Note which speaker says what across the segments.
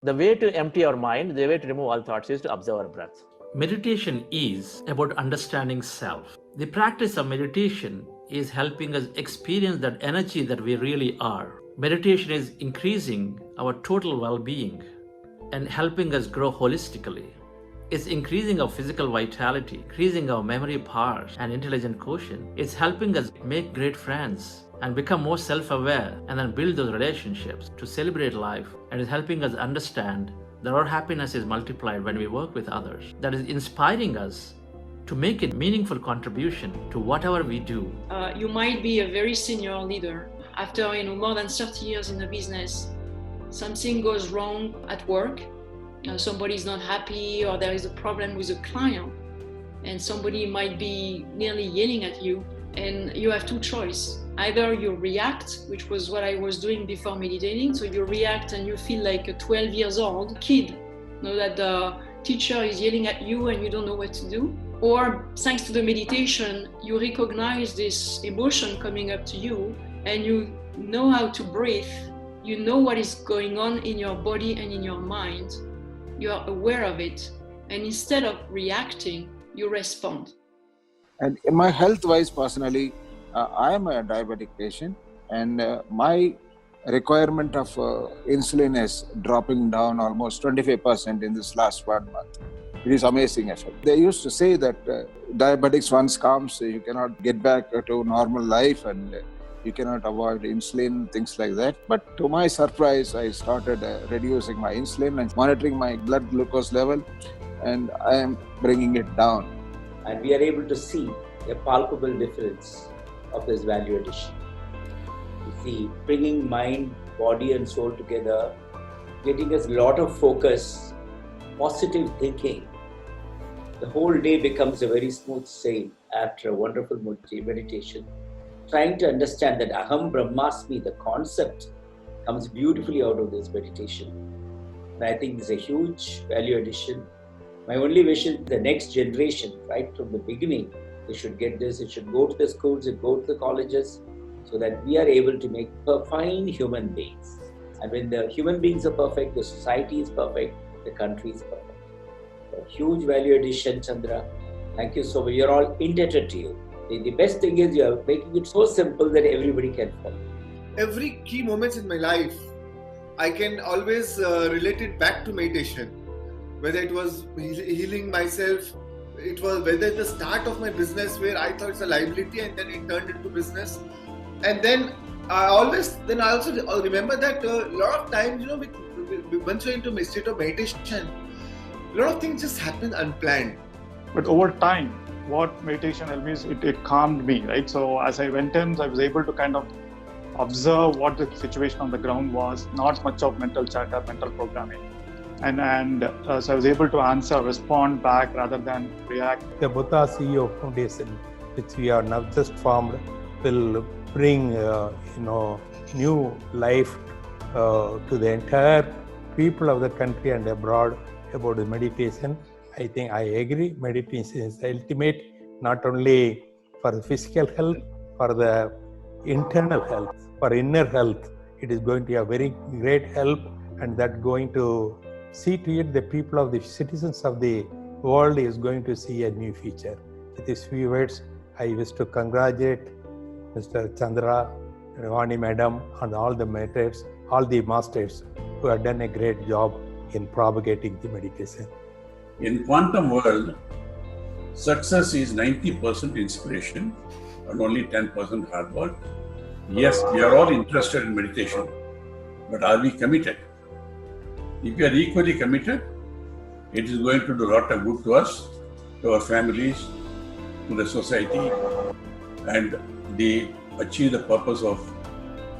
Speaker 1: The way to empty our mind, the way to remove all thoughts is to observe our breath.
Speaker 2: Meditation is about understanding self. The practice of meditation is helping us experience that energy that we really are. Meditation is increasing our total well being and helping us grow holistically. It's increasing our physical vitality, increasing our memory power and intelligent quotient. It's helping us make great friends and become more self-aware and then build those relationships to celebrate life. And it's helping us understand that our happiness is multiplied when we work with others. That is inspiring us to make a meaningful contribution to whatever we do.
Speaker 3: You might be a very senior leader. After more than 30 years in the business, something goes wrong at work. Somebody's not happy, or there is a problem with a client, and somebody might be nearly yelling at you, and you have two choices. Either you react, which was what I was doing before meditating. So you react and you feel like a 12 years old kid, that the teacher is yelling at you and you don't know what to do. Or thanks to the meditation, you recognize this emotion coming up to you and you know how to breathe. You know what is going on in your body and in your mind. You are aware of it. And instead of reacting, you respond.
Speaker 4: And in my health-wise, personally, I am a diabetic patient, and my requirement of insulin is dropping down almost 25% in this last 1 month. It is amazing effect. They used to say that diabetics once comes, you cannot get back to normal life and you cannot avoid insulin, things like that. But to my surprise, I started reducing my insulin and monitoring my blood glucose level, and I am bringing it down.
Speaker 5: And we are able to see a palpable difference of this value addition. You see, bringing mind, body and soul together, getting us a lot of focus, positive thinking. The whole day becomes a very smooth sail after a wonderful meditation. Trying to understand that Aham Brahmasmi, the concept, comes beautifully out of this meditation. And I think it's a huge value addition. My only wish is the next generation, right from the beginning, they should get this, it should go to the schools, it go to the colleges, so that we are able to make fine human beings. And when the human beings are perfect, the society is perfect, the country is perfect. A huge value addition, Chandra. Thank you so much. You're all indebted to you. The best thing is you're making it so simple that everybody can follow.
Speaker 6: Every key moments in my life, I can always relate it back to meditation. Whether it was healing myself, it was whether the start of my business where I thought it's a liability and then it turned into business. And then I also remember that a lot of times, once you're into a state of meditation, a lot of things just happen unplanned.
Speaker 7: But over time, what meditation helped me is it calmed me, right? So as I went in, I was able to kind of observe what the situation on the ground was, not much of mental chatter, mental programming. And so I was able to answer, respond back rather than react.
Speaker 8: The Buddha CEO Foundation, which we have now just formed, will bring new life to the entire people of the country and abroad about the meditation. I think I agree. Meditation is the ultimate, not only for the physical health, for the internal health, for inner health. It is going to have very great help, and that going to see to it the people of the citizens of the world is going to see a new future. With these few words, I wish to congratulate Mr. Chandra, Vani Madam, and all the mentors, all the masters who have done a great job in propagating the meditation.
Speaker 9: In quantum world, success is 90% inspiration and only 10% hard work. Yes, we are all interested in meditation, but are we committed? If we are equally committed, it is going to do a lot of good to us, to our families, to the society, and achieve the purpose of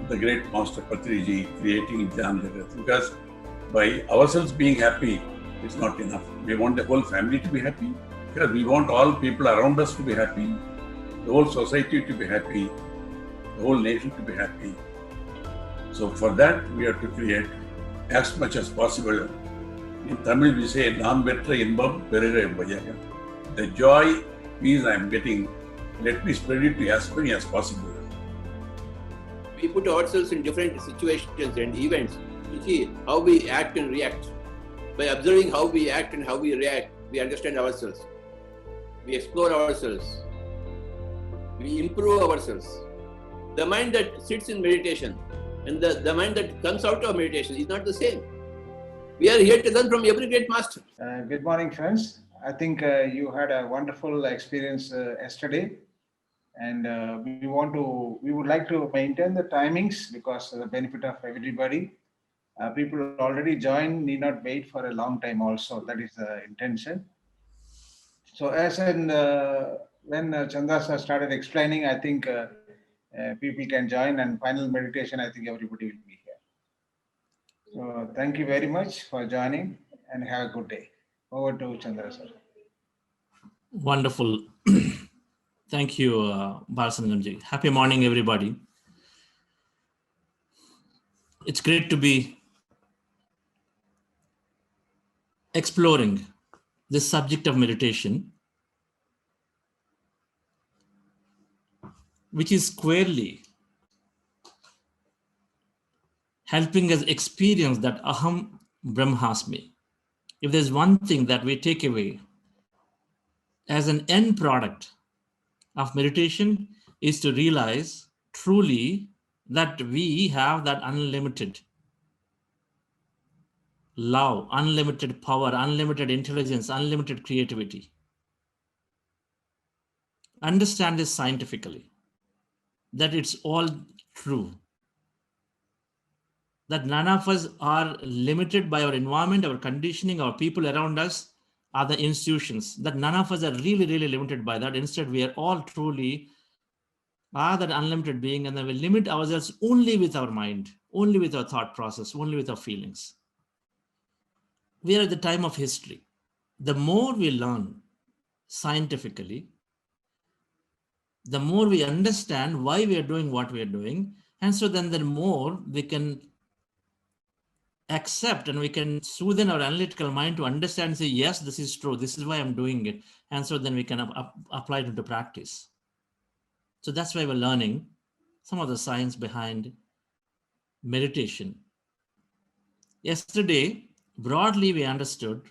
Speaker 9: the great Master Patriji creating Jnana Jagat. Because by ourselves being happy is not enough. We want the whole family to be happy, because we want all people around us to be happy, the whole society to be happy, the whole nation to be happy. So for that, we have to create as much as possible. In Tamil, we say, "Nam vetra inbam perira vayaga." The joy, peace I am getting, let me spread it to as many as possible.
Speaker 10: We put ourselves in different situations and events You see how we act and react. By observing how we act and how we react, we understand ourselves. We explore ourselves. We improve ourselves. The mind that sits in meditation and the mind that comes out of meditation is not the same. We are here to learn from every great master.
Speaker 4: Good morning, friends. I think you had a wonderful experience yesterday, and we would like to maintain the timings because of the benefit of everybody. People already joined, need not wait for a long time also. That is the intention. So as in when Chandra sir started explaining, I think people can join, and final meditation, I think everybody will be here. So thank you very much for joining and have a good day. Over to Chandra sir.
Speaker 2: Wonderful. Thank you, Balasangamji. Happy morning, everybody. It's great to be exploring this subject of meditation, which is squarely helping us experience that Aham Brahmasmi. If there's one thing that we take away as an end product of meditation, is to realize truly that we have that unlimited love, unlimited power, unlimited intelligence, unlimited creativity. Understand this scientifically, that it's all true. That none of us are limited by our environment, our conditioning, our people around us, other institutions. That none of us are really, really limited by that. Instead, we are all truly are that unlimited being, and then we limit ourselves only with our mind, only with our thought process, only with our feelings. We are at the time of history. The more we learn scientifically, the more we understand why we are doing what we are doing. And so then the more we can accept and we can soothe our analytical mind to understand and say, yes, this is true. This is why I'm doing it. And so then we can apply it into practice. So that's why we're learning some of the science behind meditation. Yesterday, broadly, we understood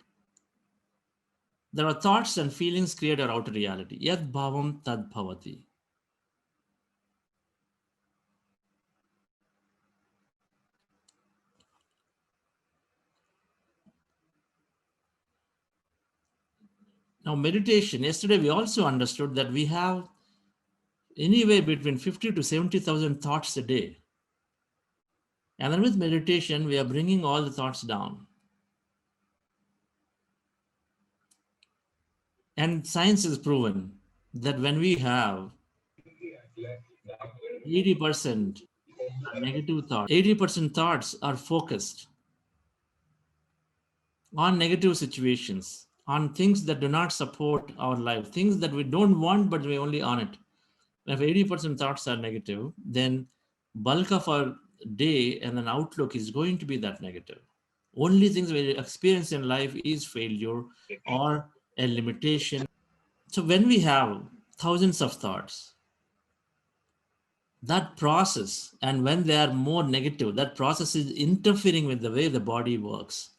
Speaker 2: there are thoughts and feelings create our outer reality. Yad bhavam tad bhavati. Now, meditation, yesterday we also understood that we have anywhere between 50 to 70,000 thoughts a day. And then with meditation, we are bringing all the thoughts down. And science has proven that when we have 80% negative thoughts, 80% thoughts are focused on negative situations, on things that do not support our life, things that we don't want, but we only on it. If 80% thoughts are negative, then bulk of our day and an outlook is going to be that negative. Only things we experience in life is failure or a limitation. So when we have thousands of thoughts, that process, and when they are more negative, that process is interfering with the way the body works,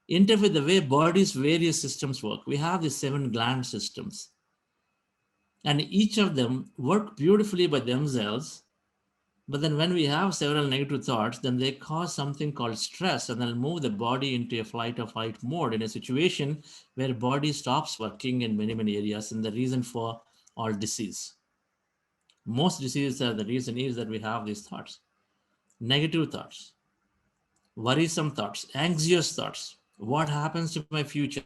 Speaker 2: interfere with the way body's various systems work. We have the 7 gland systems, and each of them work beautifully by themselves. But then when we have several negative thoughts, then they cause something called stress, and they'll move the body into a flight or fight mode in a situation where body stops working in many, many areas, and the reason for all disease. Most diseases are the reason is that we have these thoughts. Negative thoughts, worrisome thoughts, anxious thoughts. What happens to my future?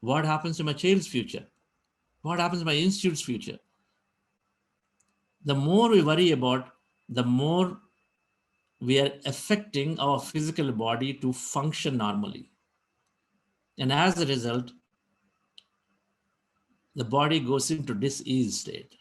Speaker 2: What happens to my child's future? What happens to my institute's future? The more we worry about, the more we are affecting our physical body to function normally. And as a result, the body goes into dis-ease state.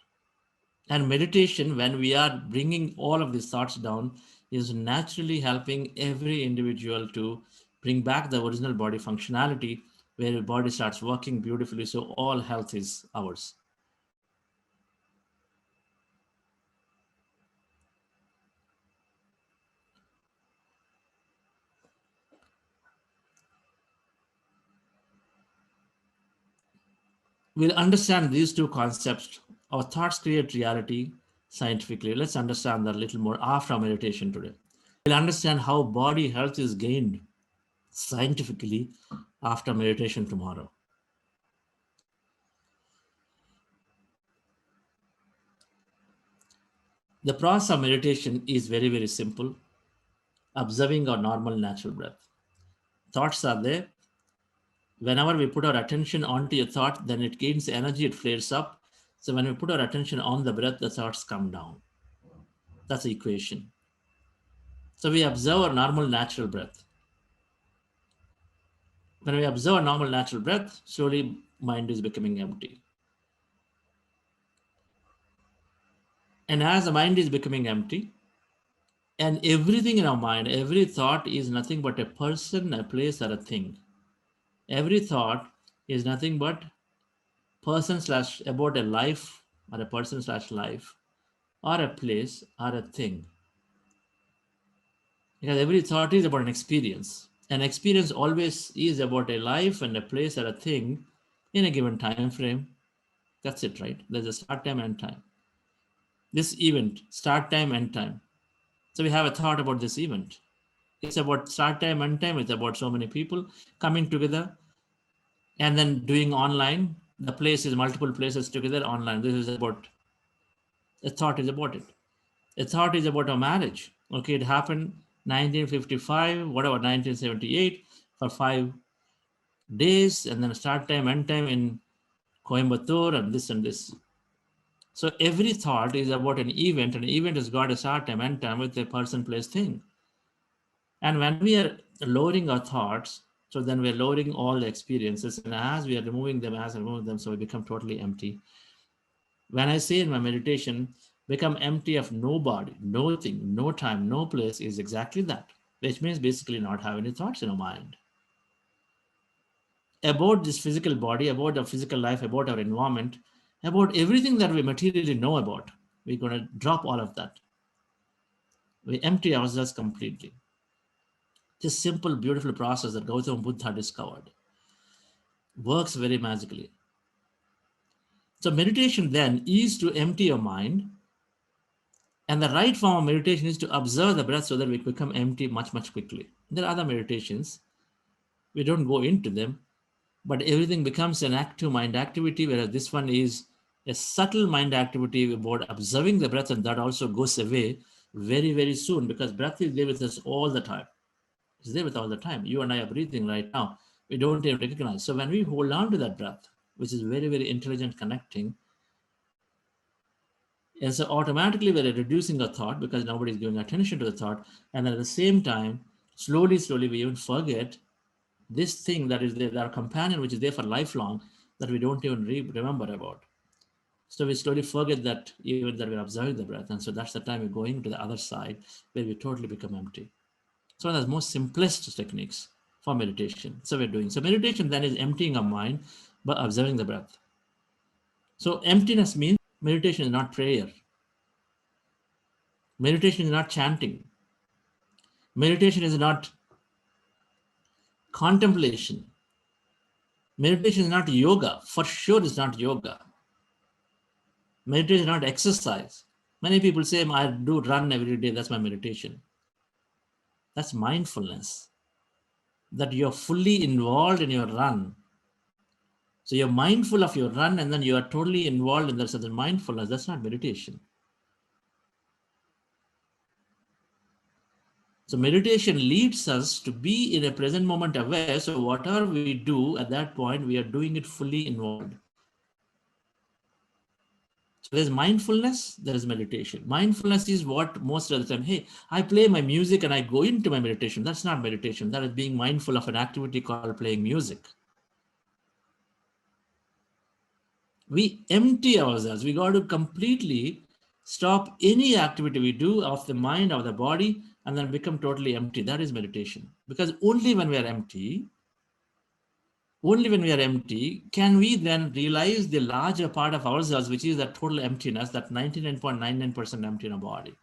Speaker 2: And meditation, when we are bringing all of these thoughts down, is naturally helping every individual to bring back the original body functionality, where the body starts working beautifully, so all health is ours. we'll understand these two concepts. Our thoughts create reality scientifically. Let's understand that a little more after meditation today. We'll understand how body health is gained scientifically after meditation tomorrow. The process of meditation is very, very simple. Observing our normal natural breath. Thoughts are there. Whenever we put our attention onto a thought, then it gains energy, it flares up. So when we put our attention on the breath, the thoughts come down. That's the equation. So we observe our normal natural breath. When we observe our normal natural breath, slowly mind is becoming empty. And as the mind is becoming empty, and everything in our mind, every thought is nothing but a person, a place, or a thing. Every thought is nothing but person / about a life, or a person / life, or a place, or a thing. Because every thought is about an experience. An experience always is about a life and a place or a thing in a given time frame. That's it, right? There's a start time, end time. This event, start time, end time. So we have a thought about this event. It's about start time, end time. It's about so many people coming together and then doing online. The place is multiple places together online. This is about, a thought is about it. A thought is about a marriage. Okay, it happened 1955, whatever, 1978, for 5 days, and then start time, end time in Coimbatore, and this and this. So every thought is about an event. An event has got a start time, end time with a person, place, thing. And when we are lowering our thoughts, so then we're lowering all the experiences, and as we are removing them, so we become totally empty. When I say in my meditation, become empty of no body, no thing, no time, no place, is exactly that, which means basically not have any thoughts in our mind about this physical body, about our physical life, about our environment, about everything that we materially know about. We're going to drop all of that. We empty ourselves completely. This simple, beautiful process that Gautama Buddha discovered works very magically. So meditation then is to empty your mind. And the right form of meditation is to observe the breath so that we become empty much, much quickly. There are other meditations. We don't go into them, but everything becomes an active mind activity, whereas this one is a subtle mind activity about observing the breath, and that also goes away very, very soon, because breath is there with us all the time. It's there with all the time. You and I are breathing right now. We don't even recognize. So when we hold on to that breath, which is very, very intelligent connecting, and so automatically we're reducing our thought because nobody's giving attention to the thought. And at the same time, slowly, we even forget this thing that is there, our companion, which is there for lifelong, that we don't even remember about. So we slowly forget that even that we're observing the breath. And so that's the time we're going to the other side where we totally become empty. So one of the most simplest techniques for meditation. So we're doing. So meditation then is emptying our mind by observing the breath. So emptiness means meditation is not prayer. Meditation is not chanting. Meditation is not contemplation. Meditation is not yoga. For sure, it's not yoga. Meditation is not exercise. Many people say, I do run every day. That's my meditation. That's mindfulness. That you're fully involved in your run. So you're mindful of your run, and then you are totally involved in that mindfulness. That's not meditation. So meditation leads us to be in a present moment aware. So whatever we do at that point, we are doing it fully involved. So there's mindfulness, there is meditation. Mindfulness is what most of the time, hey, I play my music and I go into my meditation. That's not meditation. That is being mindful of an activity called playing music. We empty ourselves. We got to completely stop any activity we do of the mind, of the body, and then become totally empty. That is meditation. Because only when we are empty, can we then realize the larger part of ourselves, which is that total emptiness, that 99.99% empty in our body.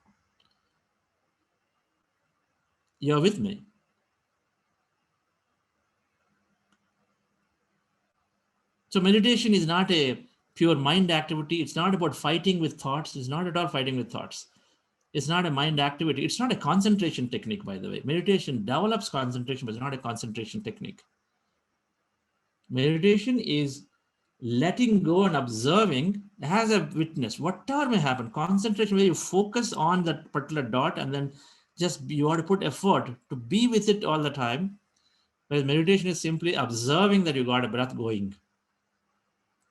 Speaker 2: You're with me? So meditation is not a pure mind activity. It's not about fighting with thoughts. It's not at all fighting with thoughts. It's not a mind activity. It's not a concentration technique, by the way. Meditation develops concentration, but it's not a concentration technique. Meditation is letting go and observing as a witness, whatever may happen. Concentration, where you focus on that particular dot and then just you want to put effort to be with it all the time. Whereas meditation is simply observing that you got a breath going.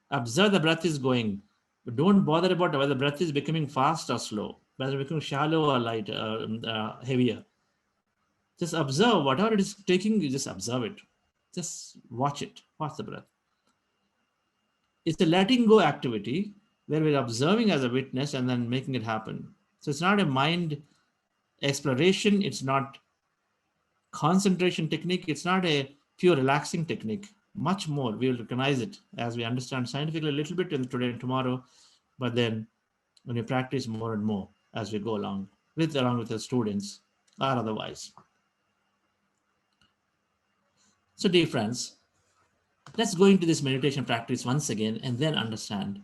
Speaker 2: Observe the breath is going. But don't bother about whether the breath is becoming fast or slow, whether it's becoming shallow or light, heavier. Just observe whatever it is taking, you just observe it. Just watch it, watch the breath. It's a letting go activity where we're observing as a witness and then making it happen. So it's not a mind exploration. It's not concentration technique. It's not a pure relaxing technique. Much more, we will recognize it as we understand scientifically a little bit today and tomorrow, but then when we practice more and more as we go along with the students or otherwise. So dear friends, let's go into this meditation practice once again and then understand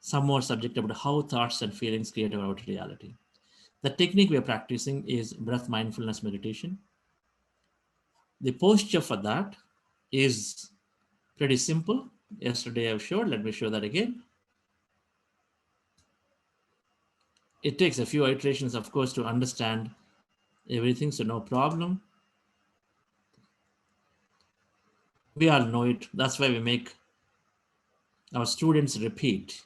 Speaker 2: some more subject about how thoughts and feelings create our outer reality. The technique we are practicing is breath mindfulness meditation. The posture for that is pretty simple. Yesterday I've showed, let me show that again. It takes a few iterations, of course, to understand everything, so no problem. We all know it. That's why we make our students repeat.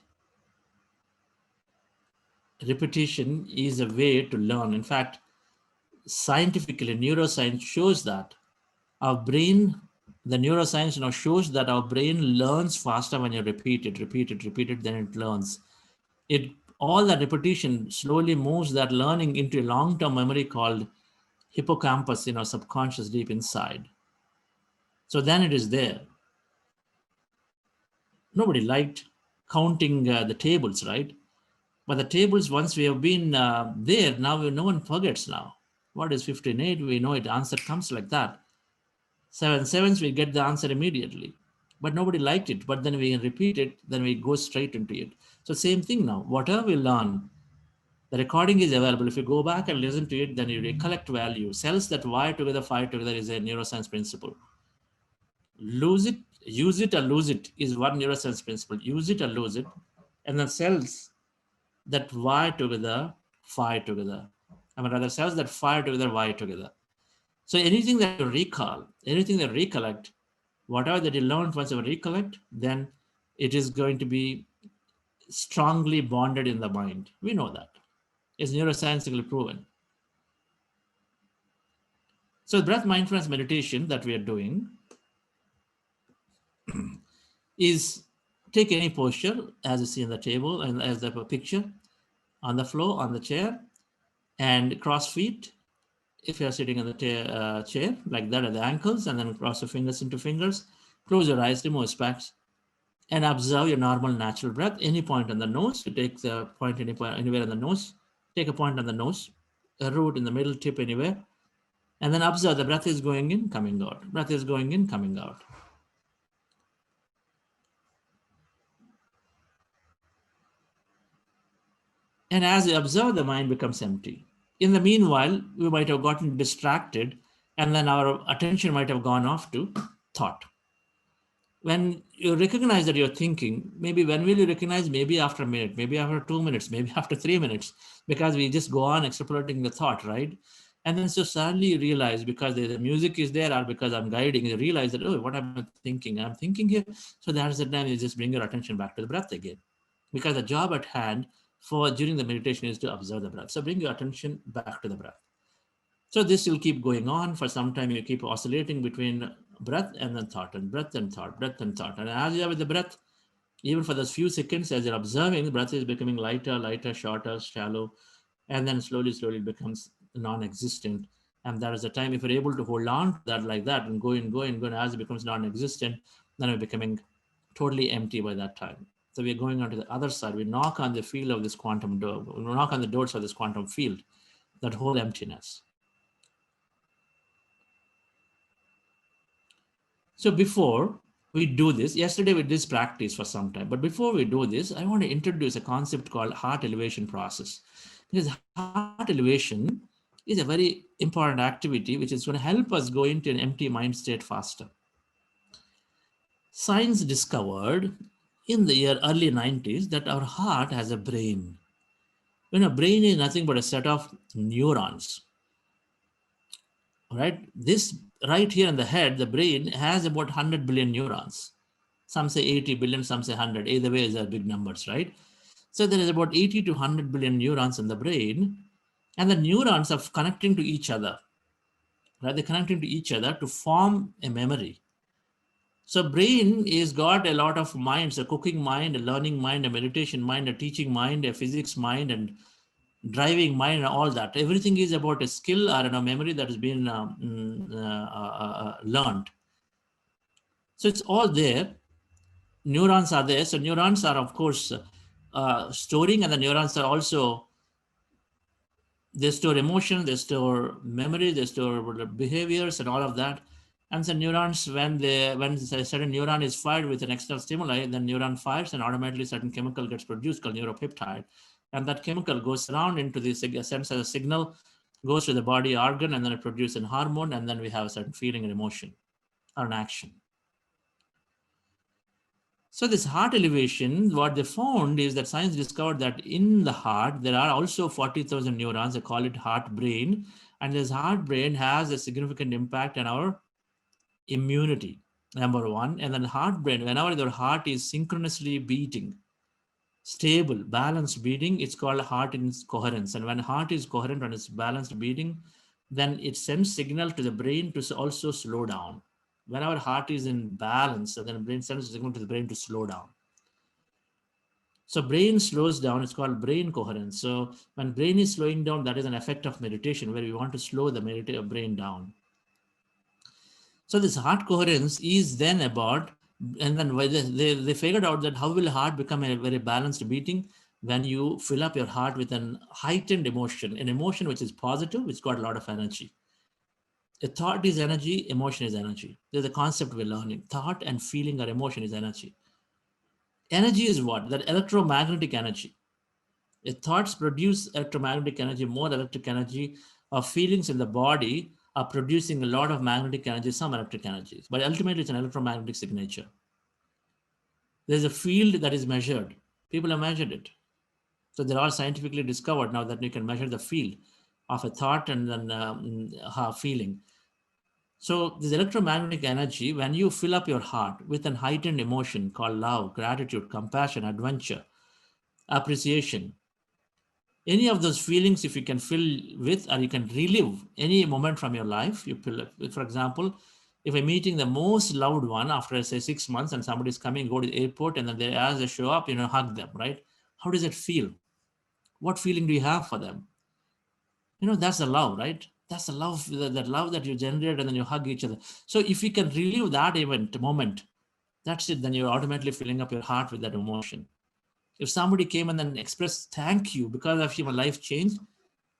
Speaker 2: Repetition is a way to learn. In fact, scientifically, neuroscience shows that our brain, the neuroscience now shows that our brain learns faster when you repeat it, then it learns. All that repetition slowly moves that learning into a long-term memory called hippocampus in our subconscious deep inside. So then it is there. Nobody liked counting the tables, right? But the tables, once we have been there, now no one forgets now. What is 15/8? We know it, answer comes like that. 7 sevens, we get the answer immediately. But nobody liked it. But then we repeat it, then we go straight into it. So same thing now. Whatever we learn, the recording is available. If you go back and listen to it, then you recollect value. Cells that wire together, fire together is a neuroscience principle. Lose it, use it or lose it is one neuroscience principle. Use it or lose it. And then cells that wire together, fire together. I mean, rather cells that fire together, wire together. So anything that you recall, anything that you recollect, whatever that you learned once you recollect, then it is going to be strongly bonded in the mind. We know that. It's neuroscientifically proven. So breath mindfulness meditation that we are doing is take any posture as you see in the table and as the picture on the floor, on the chair, and cross feet. If you're sitting in the chair like that at the ankles, and then cross your fingers into fingers, close your eyes, remove specs, and observe your normal natural breath. Any point on the nose, you take the point anywhere on the nose, take a point on the nose, a root in the middle, tip anywhere, and then observe the breath is going in, coming out. Breath is going in, coming out. And as you observe, the mind becomes empty. In the meanwhile, we might have gotten distracted, and then our attention might have gone off to thought. When you recognize that you're thinking, maybe when will you recognize? Maybe after a minute, maybe after 2 minutes, maybe after 3 minutes, because we just go on extrapolating the thought, right? And then so suddenly you realize, because the music is there or because I'm guiding, you realize that, oh, what am I thinking? I'm thinking here. So that's the time you just bring your attention back to the breath again. Because the job at hand during the meditation is to observe the breath. So bring your attention back to the breath. So this will keep going on for some time. You keep oscillating between breath and then thought, and breath and thought, breath and thought. And as you are with the breath, even for those few seconds, as you're observing, the breath is becoming lighter, shorter, shallow, and then slowly it becomes non-existent. And that is the time, if you're able to hold on to that like that and go in, as it becomes non-existent, then we're becoming totally empty by that time. So we're going on to the other side. We knock on the field of this quantum door. We knock on the doors of this quantum field, that whole emptiness. So before, we do this. Yesterday we did this practice for some time, but before we do this, I want to introduce a concept called heart elevation process. Because heart elevation is a very important activity which is going to help us go into an empty mind state faster. Science discovered in the early 90s that our heart has a brain. When a brain is nothing but a set of neurons. All right, this right here in the head, the brain has about 100 billion neurons. Some say 80 billion, some say 100. Either way, these are big numbers, right? So there is about 80 to 100 billion neurons in the brain, and the neurons are connecting to each other, right? They're connecting to each other to form a memory. So brain is got a lot of minds, a cooking mind, a learning mind, a meditation mind, a teaching mind, a physics mind, and driving mind, and all that. Everything is about a skill or a memory that has been learned. So it's all there. Neurons are there. So neurons are, of course, storing, and the neurons are also, they store emotion, they store memory, they store behaviors and all of that. And the neurons, when a certain neuron is fired with an external stimuli, the neuron fires and automatically certain chemical gets produced called neuropeptide. And that chemical goes around into the sense as a signal, goes to the body organ, and then it produces a hormone, and then we have a certain feeling and emotion or an action. So this heart elevation, what they found is that science discovered that in the heart, there are also 40,000 neurons. They call it heart brain. And this heart brain has a significant impact on our immunity, number one. And then heart brain, whenever your heart is synchronously beating, stable, balanced beating, it's called heart in coherence. And when heart is coherent and it's balanced beating, then it sends signal to the brain to also slow down. When our heart is in balance, then the brain sends a signal to the brain to slow down. So brain slows down, it's called brain coherence. So when brain is slowing down, that is an effect of meditation where we want to slow the brain down. So this heart coherence is then about, and then they figured out that how will heart become a very balanced beating? When you fill up your heart with an heightened emotion, an emotion which is positive, which got a lot of energy. A thought is energy, emotion is energy. There's a concept we're learning. Thought and feeling or emotion is energy. Energy is what? That electromagnetic energy. If thoughts produce electromagnetic energy, more electric energy, or feelings in the body are producing a lot of magnetic energy, some electric energies. But ultimately, it's an electromagnetic signature. There's a field that is measured. People have measured it. So they're all scientifically discovered now that you can measure the field of a thought and then feeling. So this electromagnetic energy, when you fill up your heart with an heightened emotion called love, gratitude, compassion, adventure, appreciation, any of those feelings, if you can fill with, or you can relive any moment from your life, you fill it. For example, if I'm meeting the most loved one after, say, 6 months, and somebody's coming, go to the airport, and then as they show up, hug them, right? How does it feel? What feeling do you have for them? That's the love, right? That's the love, that love that you generate, and then you hug each other. So if you can relive that moment, that's it. Then you're automatically filling up your heart with that emotion. If somebody came and then expressed thank you because of your life change,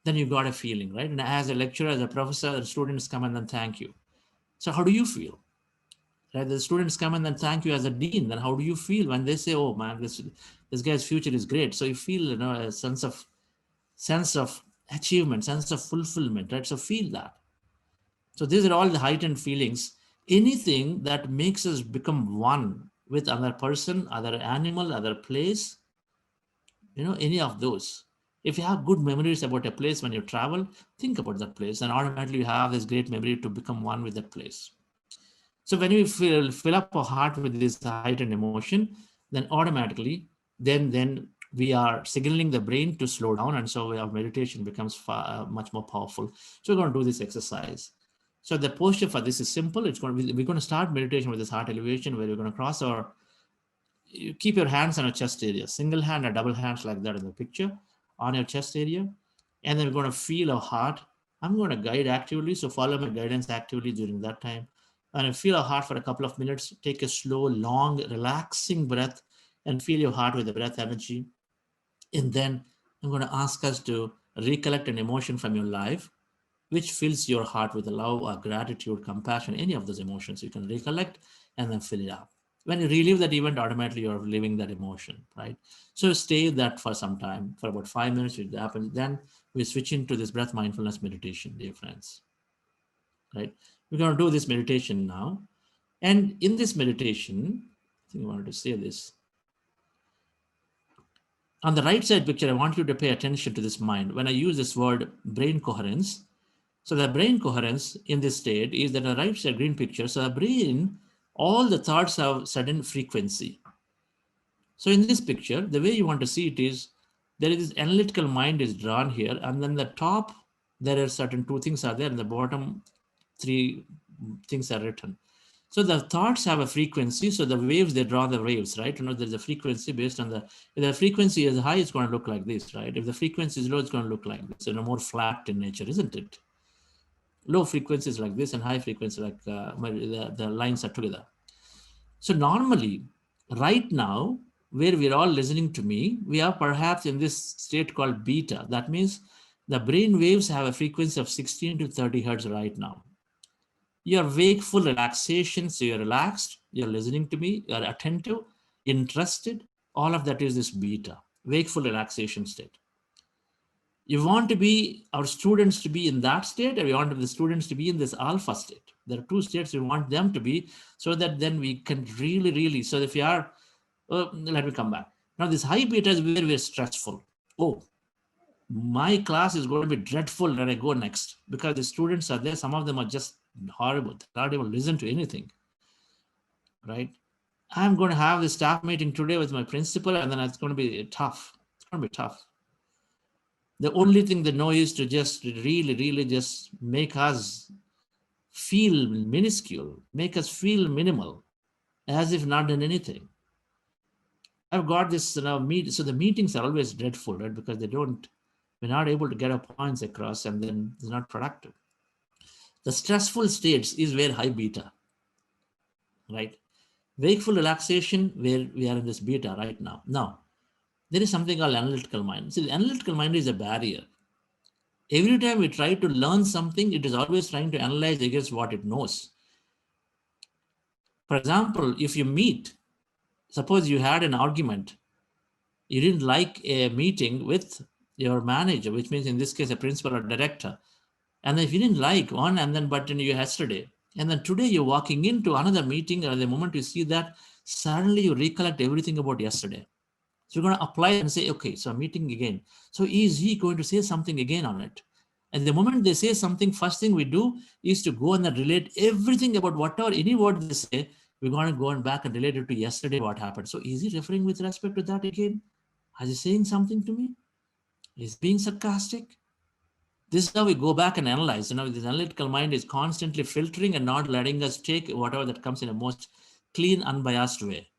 Speaker 2: then you got a feeling, right? And as a lecturer, as a professor, the students come and then thank you. So how do you feel? Right? The students come and then thank you as a dean. Then how do you feel when they say, "Oh man, this guy's future is great"? So you feel, a sense of achievement, sense of fulfillment, right? So feel that. So these are all the heightened feelings. Anything that makes us become one with another person, other animal, other place, any of those. If you have good memories about a place when you travel, think about that place, and automatically you have this great memory to become one with that place. So when you fill up a heart with this heightened emotion, then automatically, then we are signaling the brain to slow down, and so our meditation becomes much more powerful. So we're going to do this exercise. So the posture for this is simple. We're going to start meditation with this heart elevation, where we're going to you keep your hands on your chest area, single hand or double hands like that in the picture on your chest area. And then we're going to feel our heart. I'm going to guide actively, so follow my guidance actively during that time. And feel our heart for a couple of minutes. Take a slow, long, relaxing breath and feel your heart with the breath energy. And then I'm going to ask us to recollect an emotion from your life, which fills your heart with love or gratitude, compassion, any of those emotions. You can recollect and then fill it up. When you relive that event, automatically you're living that emotion, right? So stay that for some time, for about 5 minutes, it happens. Then we switch into this breath mindfulness meditation, dear friends, right? We're going to do this meditation now. And in this meditation, I think I wanted to say this. On the right side picture, I want you to pay attention to this mind. When I use this word brain coherence, so the brain coherence in this state is that the right side green picture. So the brain, all the thoughts have certain frequency. So in this picture, the way you want to see it is, there is this analytical mind is drawn here, and then the top, there are certain 2 things are there, and the bottom 3 things are written. So the thoughts have a frequency. So the waves, they draw the waves, right? There's a frequency based on if the frequency is high, it's going to look like this, right? If the frequency is low, it's going to look like this. More flat in nature, isn't it? Low frequencies like this and high frequency like the lines are together. So normally, right now, where we're all listening to me, we are perhaps in this state called beta. That means the brain waves have a frequency of 16 to 30 hertz right now. You're wakeful relaxation, so you're relaxed, you're listening to me, you're attentive, interested. All of that is this beta, wakeful relaxation state. You want to be our students to be in that state, or we want the students to be in this alpha state. There are 2 states we want them to be, so that then we can really, so if you are, let me come back. Now this high beta is where we're stressful. Oh, my class is going to be dreadful when I go next, because the students are there. Some of them are just horrible. They're not even listen to anything, right? I'm going to have the staff meeting today with my principal, and then it's going to be tough. It's going to be tough. The only thing they know is to just really just make us feel minuscule, make us feel minimal, as if not done anything. I've got this so the meetings are always dreadful, right? Because we're not able to get our points across, and then it's not productive. The stressful states is where high beta, right? Wakeful relaxation, where we are in this beta right now. Now, there is something called analytical mind. See, the analytical mind is a barrier. Every time we try to learn something, it is always trying to analyze against what it knows. For example, if you meet, suppose you had an argument, you didn't like a meeting with your manager, which means in this case, a principal or director. And if you didn't like one, and then but you yesterday, and then today you're walking into another meeting, or the moment you see that, suddenly you recollect everything about yesterday. So you're going to apply and say, okay, so I'm meeting again. So is he going to say something again on it? And the moment they say something, first thing we do is to go and then relate everything about whatever, any word they say, we're going to go and back and relate it to yesterday, what happened. So is he referring with respect to that again? Is he saying something to me? Is he being sarcastic? This is how we go back and analyze. This analytical mind is constantly filtering and not letting us take whatever that comes in a most clean, unbiased way.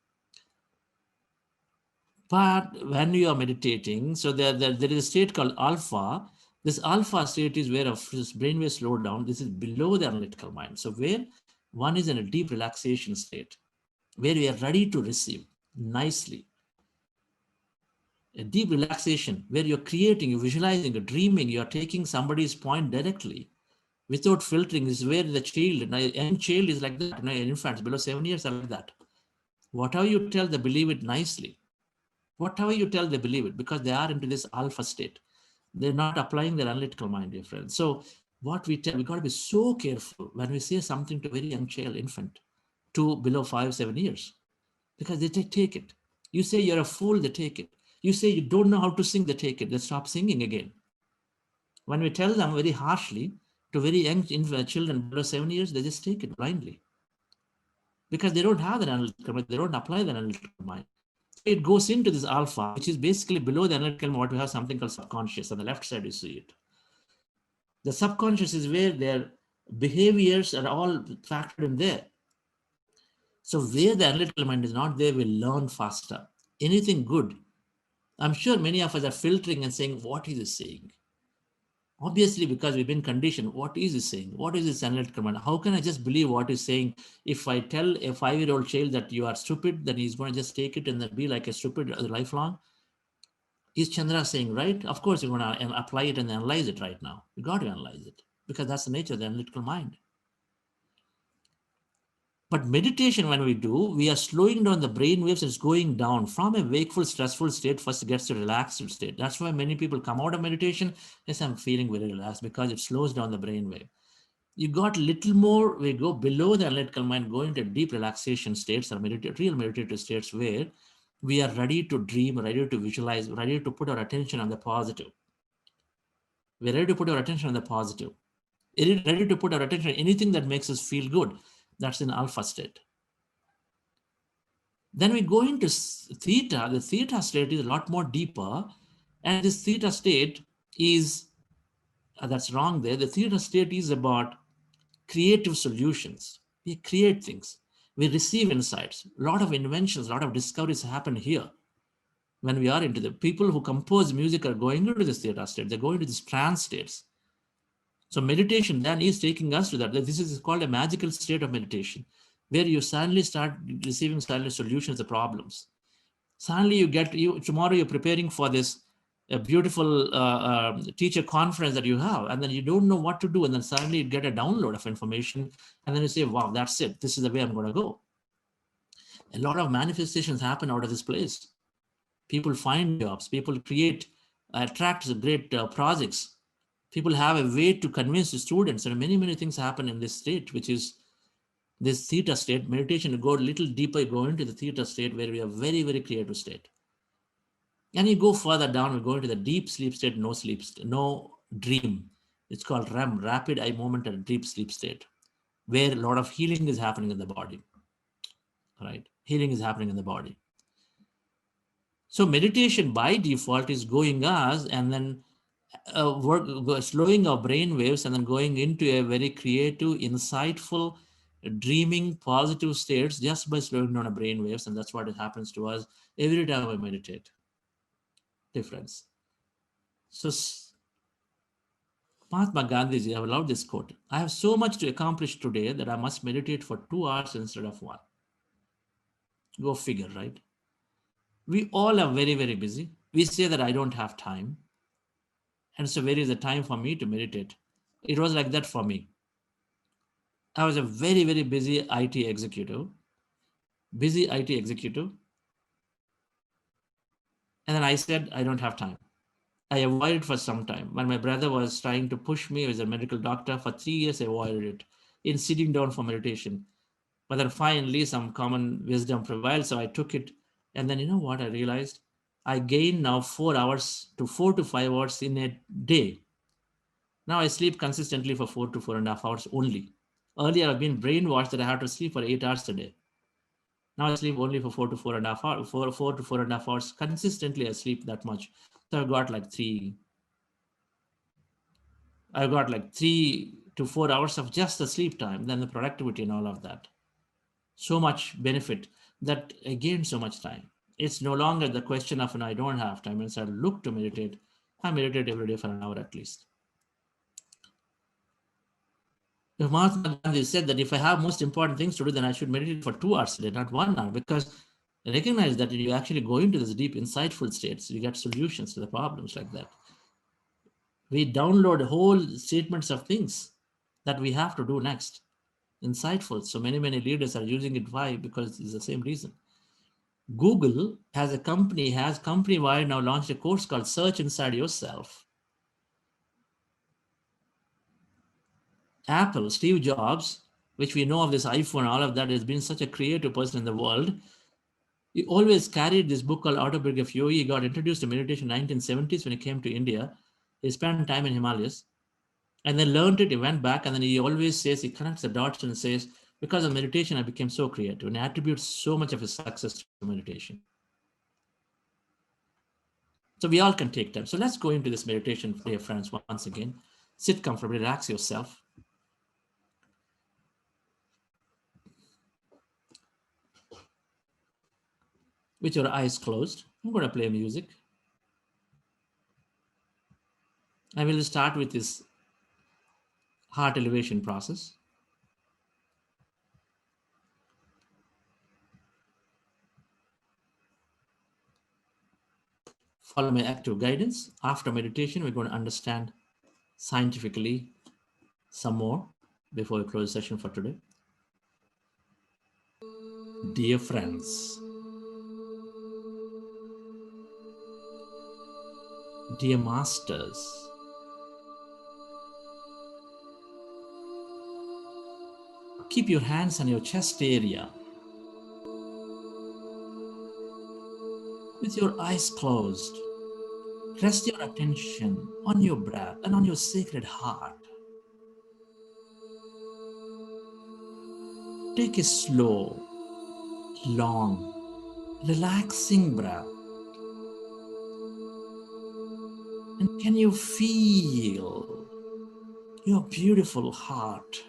Speaker 2: But when you are meditating, so there is a state called alpha. This alpha state is where this brainwave slow down. This is below the analytical mind. So where one is in a deep relaxation state, where we are ready to receive nicely. A deep relaxation where you're creating, you're visualizing, you're dreaming, you're taking somebody's point directly without filtering. This is where the child, a young child is like that. Infants below 7 years are like that. Whatever you tell, they believe it nicely. Whatever you tell, they believe it, because they are into this alpha state. They're not applying their analytical mind, dear friends. So what we tell, we got to be so careful when we say something to a very young child, infant, to below 5-7 years, because they take it. You say you're a fool, they take it. You say you don't know how to sing, they take it. They stop singing again. When we tell them very harshly to very young children below 7 years, they just take it blindly, because they don't have the analytical mind. They don't apply the analytical mind. It goes into this alpha, which is basically below the analytical mind. We have something called subconscious. On the left side, you see it. The subconscious is where their behaviors are all factored in there. So where the analytical mind is not there, we learn faster. Anything good, I'm sure many of us are filtering and saying, what is he saying? Obviously, because we've been conditioned, what is he saying? What is this analytical mind? How can I just believe what he's saying? If I tell a 5-year-old child that you are stupid, then he's going to just take it and then be like a stupid lifelong. Is Chandra saying right? Of course, you're going to apply it and analyze it right now. You got to analyze it, because that's the nature of the analytical mind. But meditation, when we do, we are slowing down the brain waves. It's going down from a wakeful, stressful state, first gets to a relaxed state. That's why many people come out of meditation. Yes, I'm feeling very relaxed, because it slows down the brain wave. You got little more, we go below the analytical mind, go into deep relaxation states or real meditative states where we are ready to dream, ready to visualize, ready to put our attention on the positive. We're ready to put our attention on the positive. Ready to put our attention on anything that makes us feel good. That's in alpha state. Then we go into theta. The theta state is a lot more deeper. And this theta state is, that's wrong there. The theta state is about creative solutions. We create things. We receive insights. A lot of inventions, a lot of discoveries happen here. When we are into the people who compose music are going into this theta state. They're going to these trance states. So meditation then is taking us to that. This is called a magical state of meditation, where you suddenly start receiving suddenly solutions to problems. Suddenly tomorrow you're preparing for this beautiful teacher conference that you have, and then you don't know what to do, and then suddenly you get a download of information, and then you say, wow, that's it. This is the way I'm going to go. A lot of manifestations happen out of this place. People find jobs. People attract great projects. People have a way to convince the students, and many, many things happen in this state, which is this theta state. Meditation, you go a little deeper, you go into the theta state where we are very, very creative state. And you go further down, we go into the deep sleep state, no dream. It's called REM, rapid eye movement and deep sleep state, where a lot of healing is happening in the body, right? Healing is happening in the body. So meditation by default is going us and then slowing our brain waves and then going into a very creative, insightful, dreaming, positive states just by slowing down our brain waves. And that's what happens to us every time we meditate. Difference. So Mahatma Gandhi, I love this quote. I have so much to accomplish today that I must meditate for 2 hours instead of 1. Go figure, right? We all are very, very busy. We say that I don't have time. And so where is the time for me to meditate? It was like that for me. I was a very, very busy IT executive. And then I said, I don't have time. I avoided for some time. When my brother was trying to push me as a medical doctor, for 3 years I avoided it in sitting down for meditation. But then finally some common wisdom prevailed, so I took it. And then you know what I realized? I gained now 4 to 5 hours in a day. Now I sleep consistently for 4 to 4.5 hours only. Earlier I've been brainwashed that I have to sleep for 8 hours a day. Now I sleep only for 4 to 4.5 hours. 4 to 4.5 hours consistently. I sleep that much. So I've got like 3 to 4 hours of just the sleep time, then the productivity and all of that. So much benefit that I gained so much time. It's no longer the question of, I don't have time. And so I look to meditate. I meditate every day for an hour at least. If Mahatma Gandhi said that if I have most important things to do, then I should meditate for 2 hours a day, not 1 hour, because I recognize that you actually go into this deep, insightful states, you get solutions to the problems like that. We download whole statements of things that we have to do next. Insightful. So many, many leaders are using it. Why? Because it's the same reason. Google has company-wide now launched a course called Search Inside Yourself. Apple, Steve Jobs, which we know of this iPhone, all of that, has been such a creative person in the world. He always carried this book called Autobiography of Yogi. He got introduced to meditation in the 1970s when he came to India. He spent time in Himalayas and then learned it. He went back and then he always says, he connects the dots and says, because of meditation, I became so creative, and he attributes so much of his success to meditation. So we all can take time. So let's go into this meditation, dear friends, once again. Sit comfortably, relax yourself. With your eyes closed, I'm going to play music. I will start with this heart elevation process. Follow my active guidance. After meditation, we're going to understand scientifically some more before we close the session for today. Dear friends, dear masters, keep your hands on your chest area with your eyes closed. Rest your attention on your breath and on your sacred heart. Take a slow, long, relaxing breath. And can you feel your beautiful heart?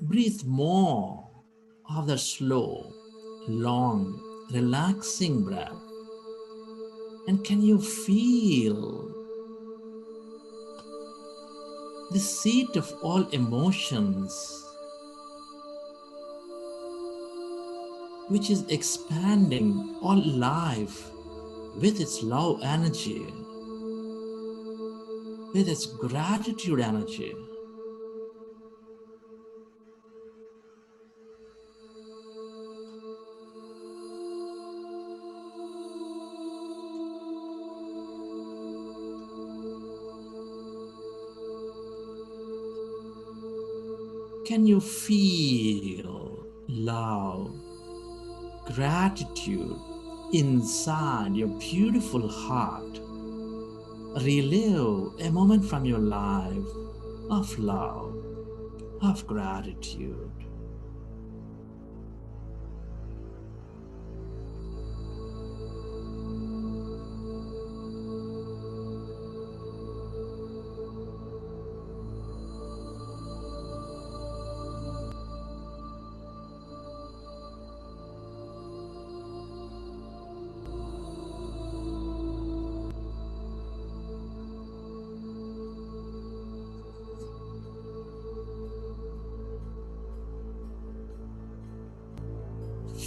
Speaker 2: Breathe more of the slow, long, relaxing breath. And can you feel the seat of all emotions, which is expanding all life with its love energy, with its gratitude energy? Can you feel love, gratitude inside your beautiful heart? Relive a moment from your life of love, of gratitude.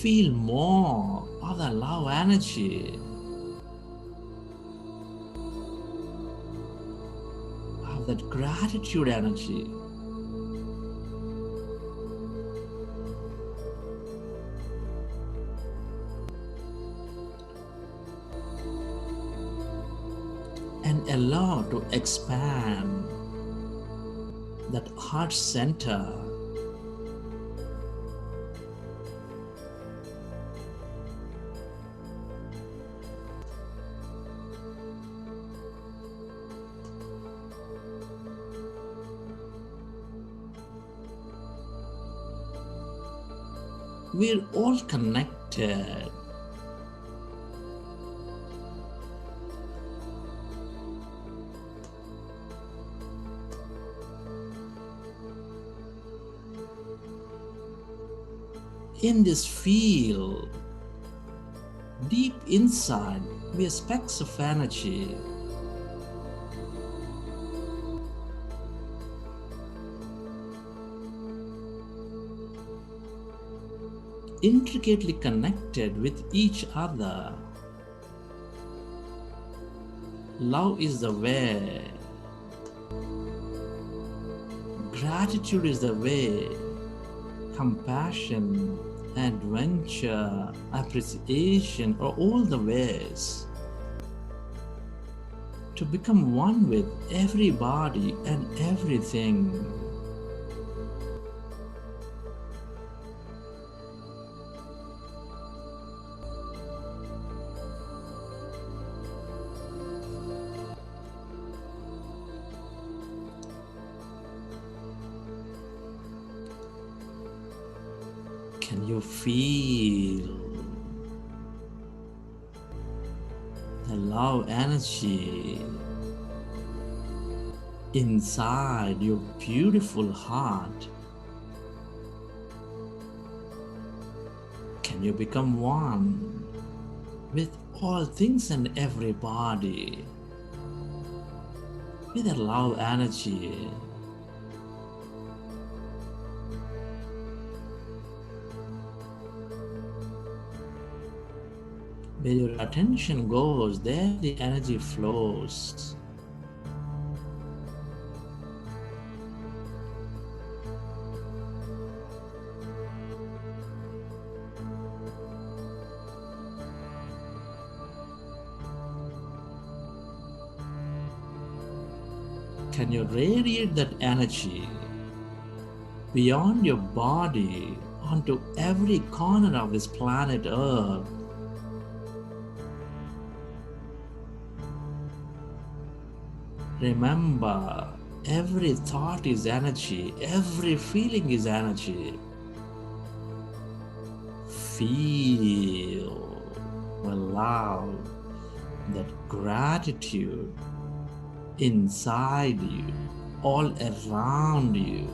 Speaker 2: Feel more of the love energy, of that gratitude energy. And allow to expand that heart center. We're all connected. In this field, deep inside, we are specks of energy. Intricately connected with each other. Love is the way. Gratitude is the way. Compassion, adventure, appreciation are all the ways to become one with everybody and everything. Can you feel the love energy inside your beautiful heart? Can you become one with all things and everybody with a love energy? Where your attention goes, there the energy flows. Can you radiate that energy beyond your body onto every corner of this planet Earth? Remember, every thought is energy, every feeling is energy. Feel, allow that gratitude inside you, all around you.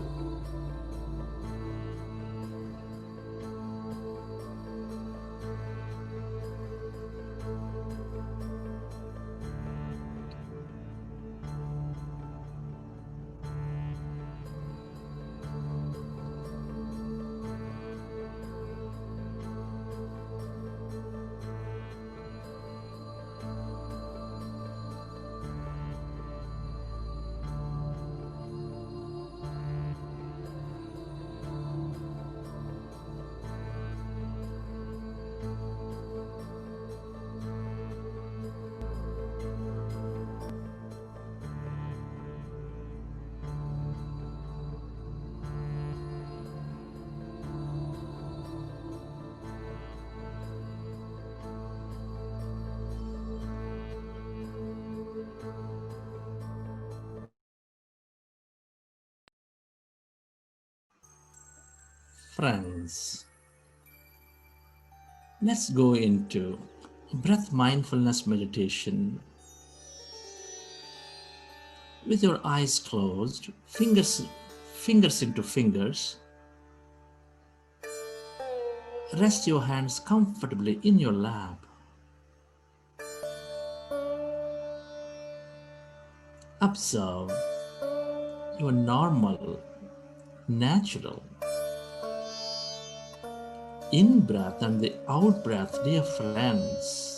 Speaker 2: Friends, let's go into breath mindfulness meditation. With your eyes closed, fingers into fingers, rest your hands comfortably in your lap. Observe your normal, natural in-breath and the out-breath, dear friends.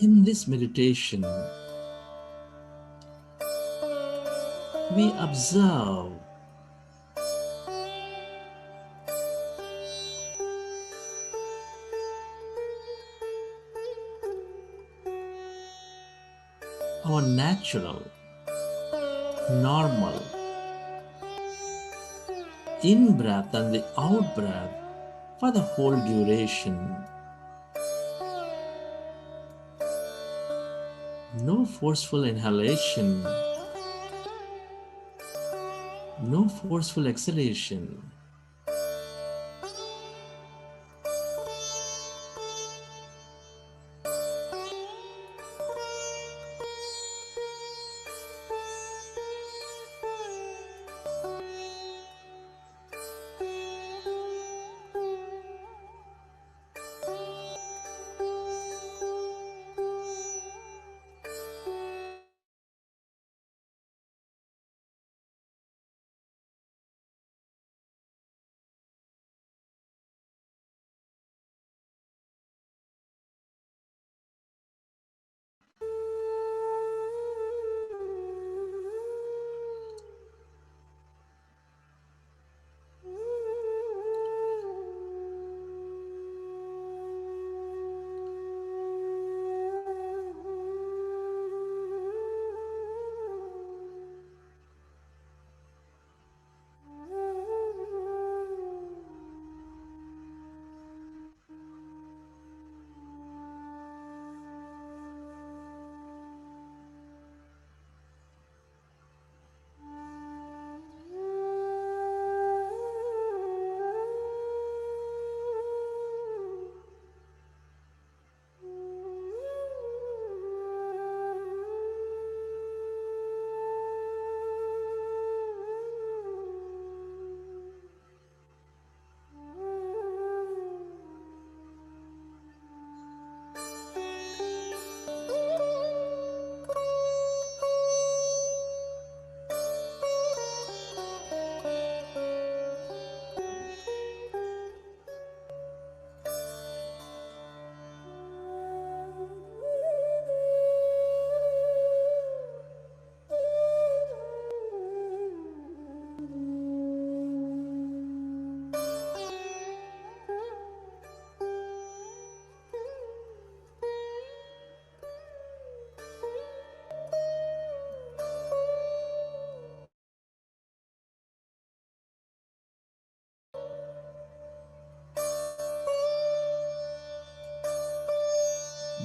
Speaker 2: In this meditation, we observe our natural, normal in-breath and the out-breath for the whole duration. No forceful inhalation, no forceful exhalation.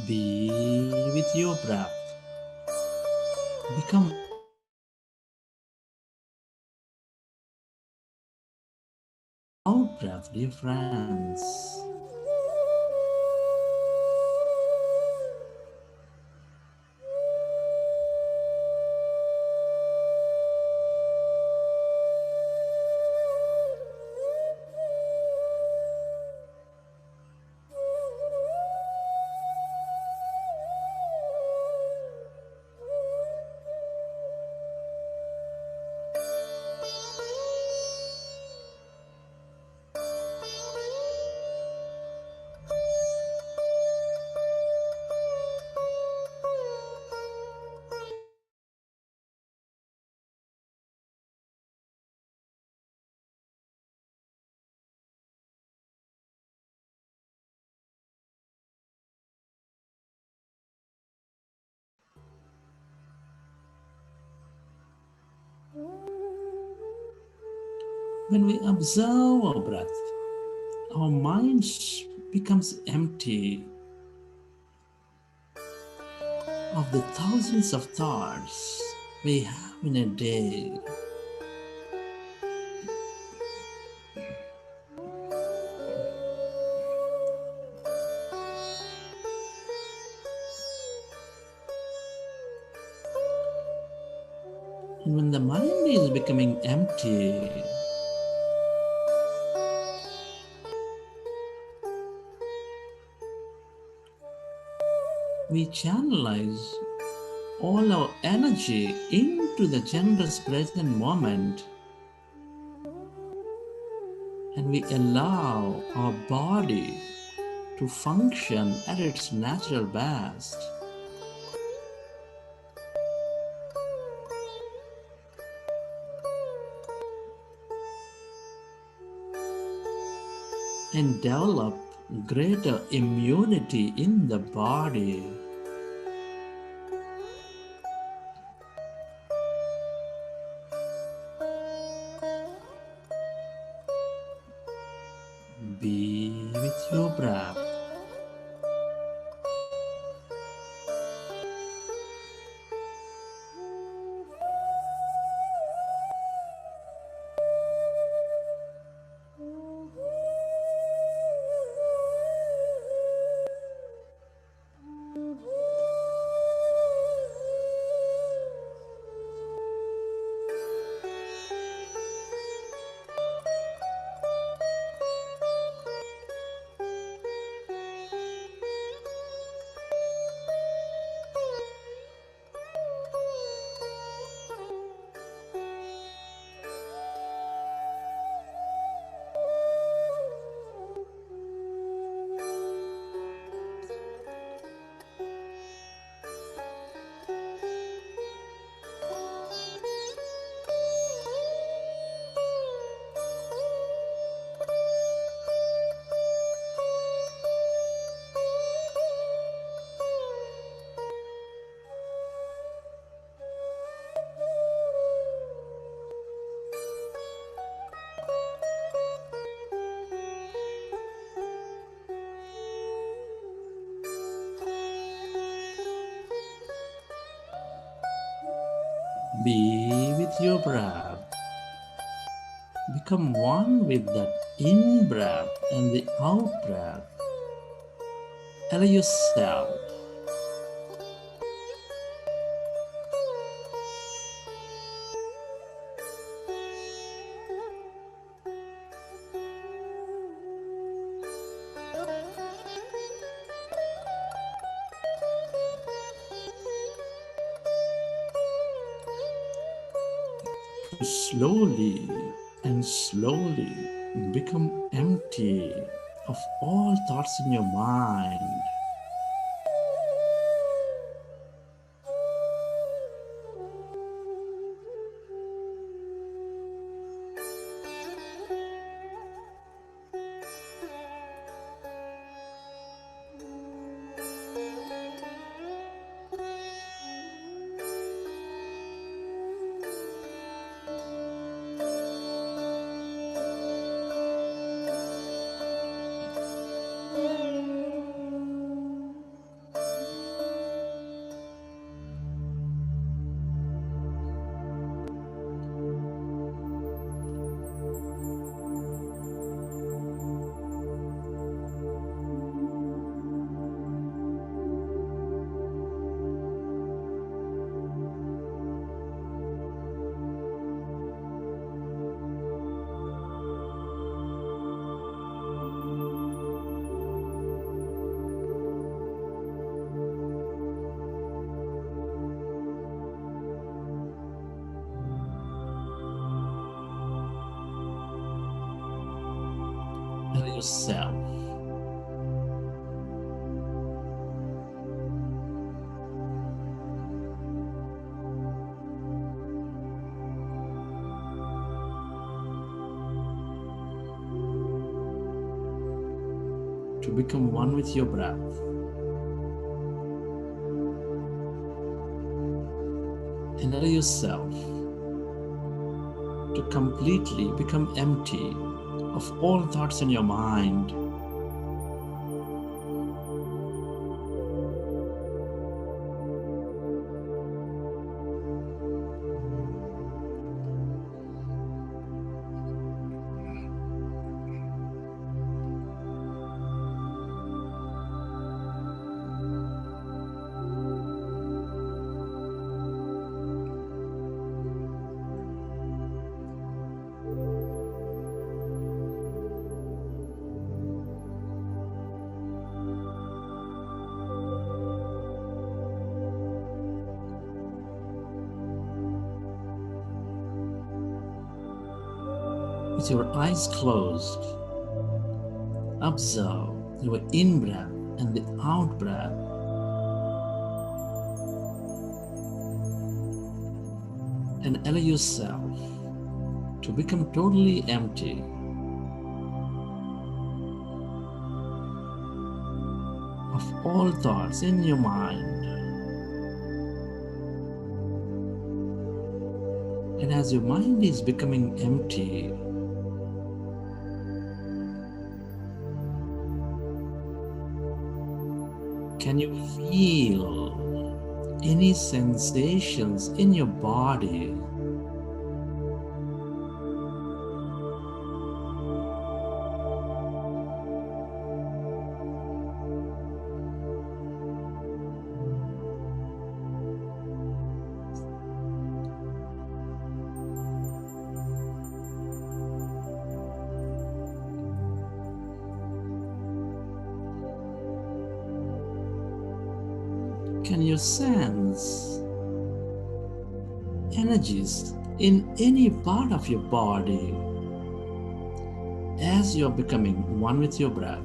Speaker 2: Be with your breath. Become out breath, dear friends. When we observe our breath, our mind becomes empty of the thousands of thoughts we have in a day. And when the mind is becoming empty, we channelize all our energy into the generous present moment, and we allow our body to function at its natural best. And develop greater immunity in the body. Be with your breath. Be with your breath. Become one with that in-breath and the out-breath. Allow yourself to slowly and slowly become empty of all thoughts in your mind.
Speaker 11: Thank you.
Speaker 2: yourself. To become one with your breath. And allow yourself to completely become empty of all thoughts in your mind. With your eyes closed, observe your in-breath and the out-breath. And allow yourself to become totally empty of all thoughts in your mind. And as your mind is becoming empty, can you feel any sensations in your body? Can you sense energies in any part of your body as you're becoming one with your breath?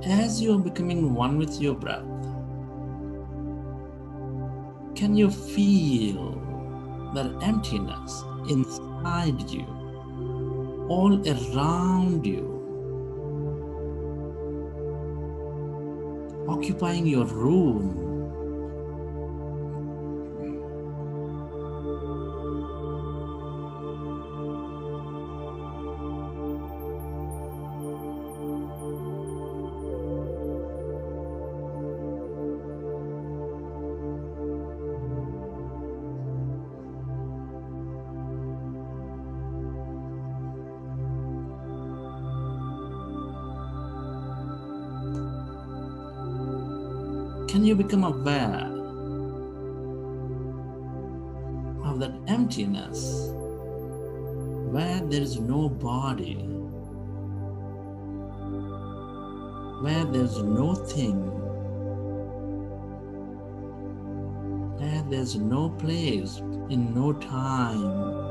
Speaker 2: As you are becoming one with your breath, can you feel that emptiness inside you, all around you, occupying your room? Can you become aware of that emptiness where there is no body, where there is no thing, where there is no place in no time?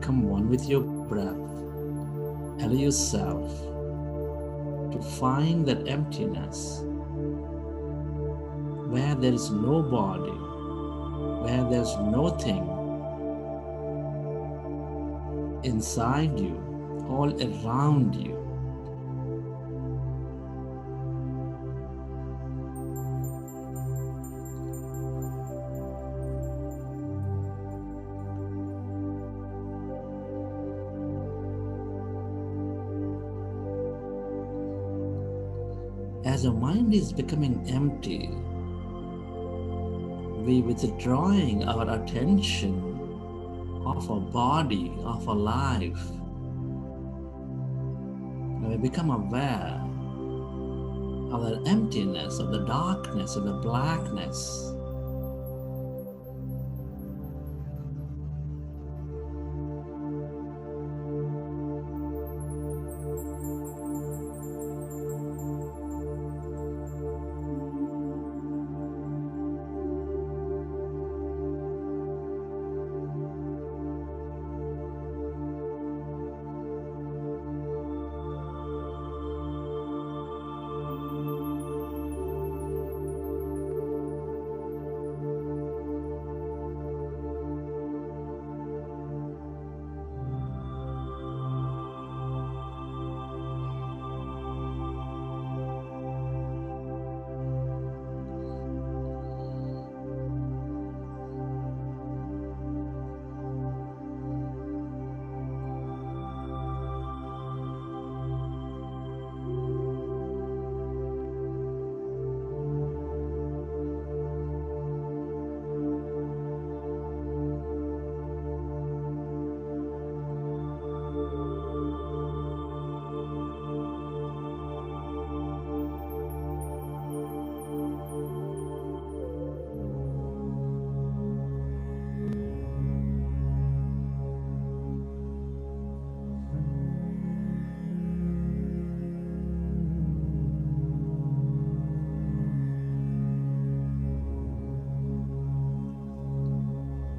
Speaker 2: Become one with your breath. Allow yourself to find that emptiness where there is no body, where there is nothing inside you, all around you. As our mind is becoming empty, we withdrawing our attention of our body, of our life. We become aware of the emptiness, of the darkness, of the blackness.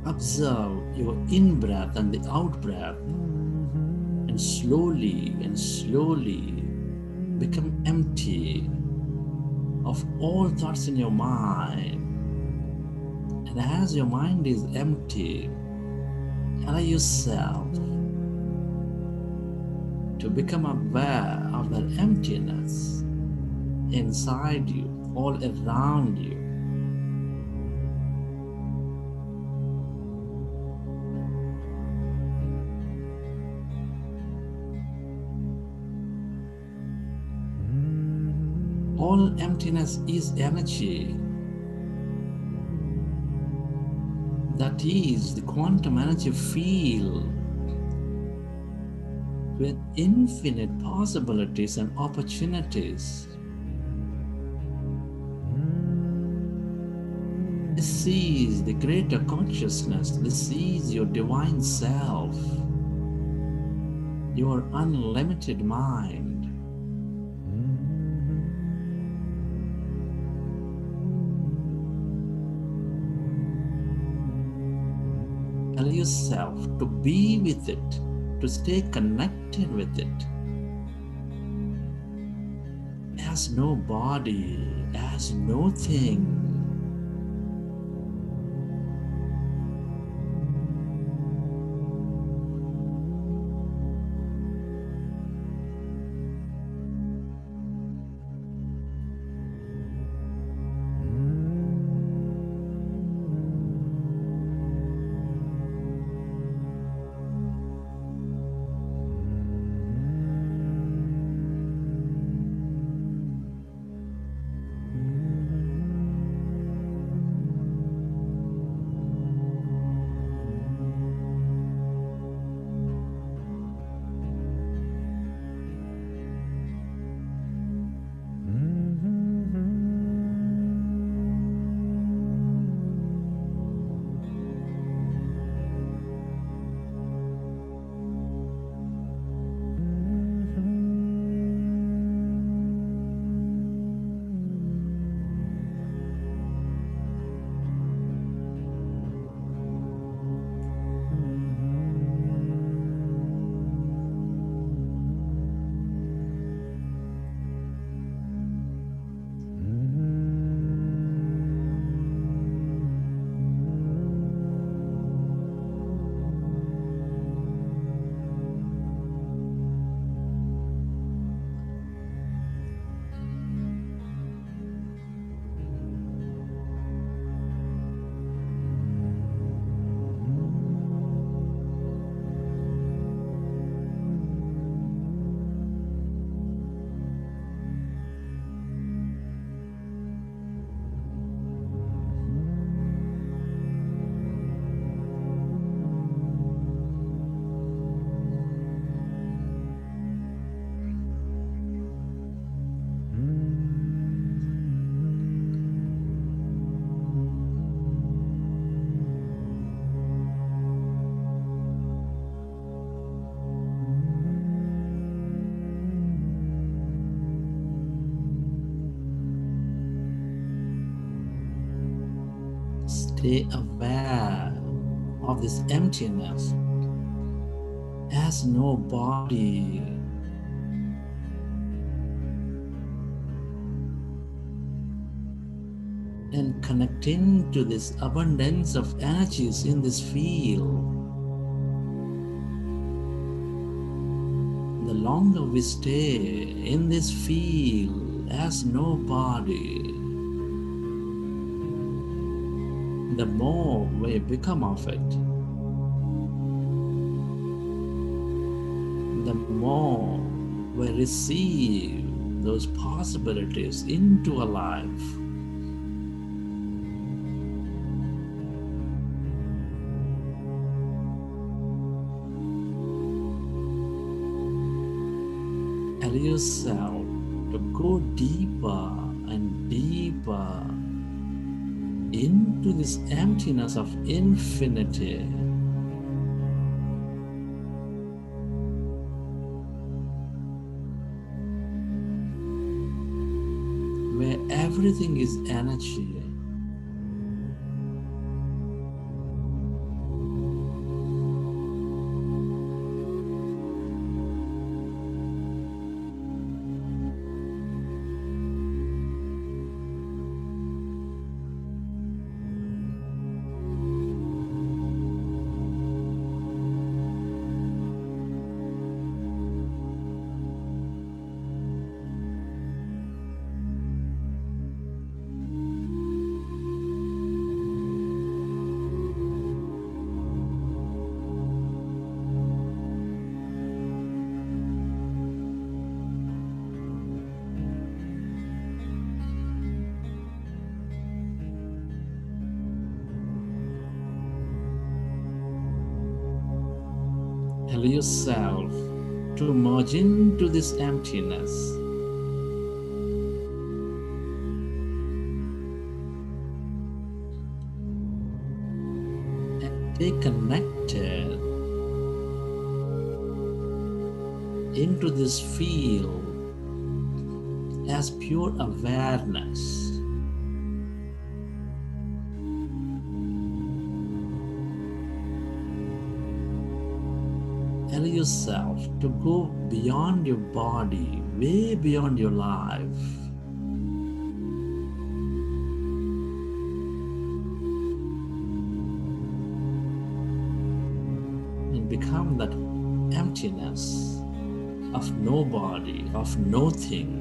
Speaker 2: Observe your in-breath and the out-breath, and slowly become empty of all thoughts in your mind. And as your mind is empty, allow yourself to become aware of that emptiness inside you, all around you. All emptiness is energy. That is the quantum energy field with infinite possibilities and opportunities. This is the greater consciousness. This is your divine self, your unlimited mind. Allow yourself to be with it, to stay connected with it. As no body, as no thing. stay aware of this emptiness as no body. And connecting to this abundance of energies in this field. The longer we stay in this field as no body, the more we become of it. The more we receive those possibilities into our life. Allow yourself to go deeper and deeper into this emptiness of infinity. Where everything is energy. Allow yourself to merge into this emptiness. And stay connected into this field as pure awareness. Allow yourself to go beyond your body, way beyond your life. And become that emptiness of no body, of no thing.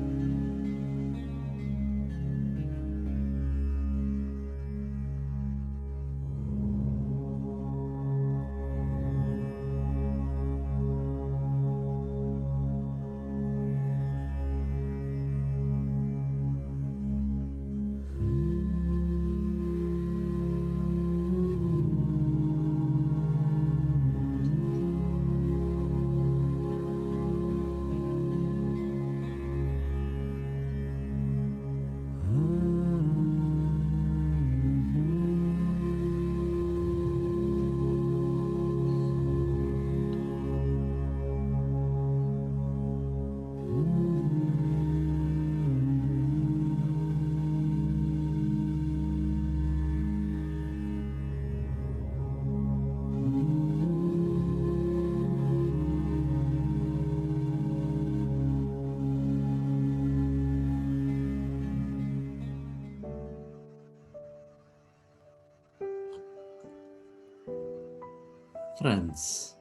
Speaker 2: Friends,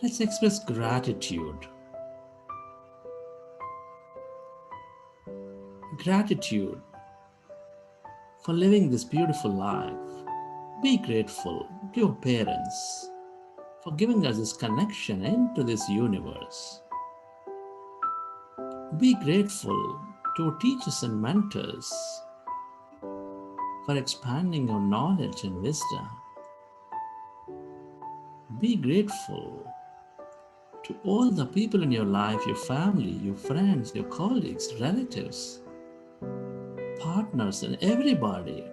Speaker 2: let's express gratitude. Gratitude for living this beautiful life. Be grateful to your parents for giving us this connection into this universe. Be grateful to our teachers and mentors for expanding our knowledge and wisdom. Be grateful to all the people in your life, your family, your friends, your colleagues, relatives, partners, and everybody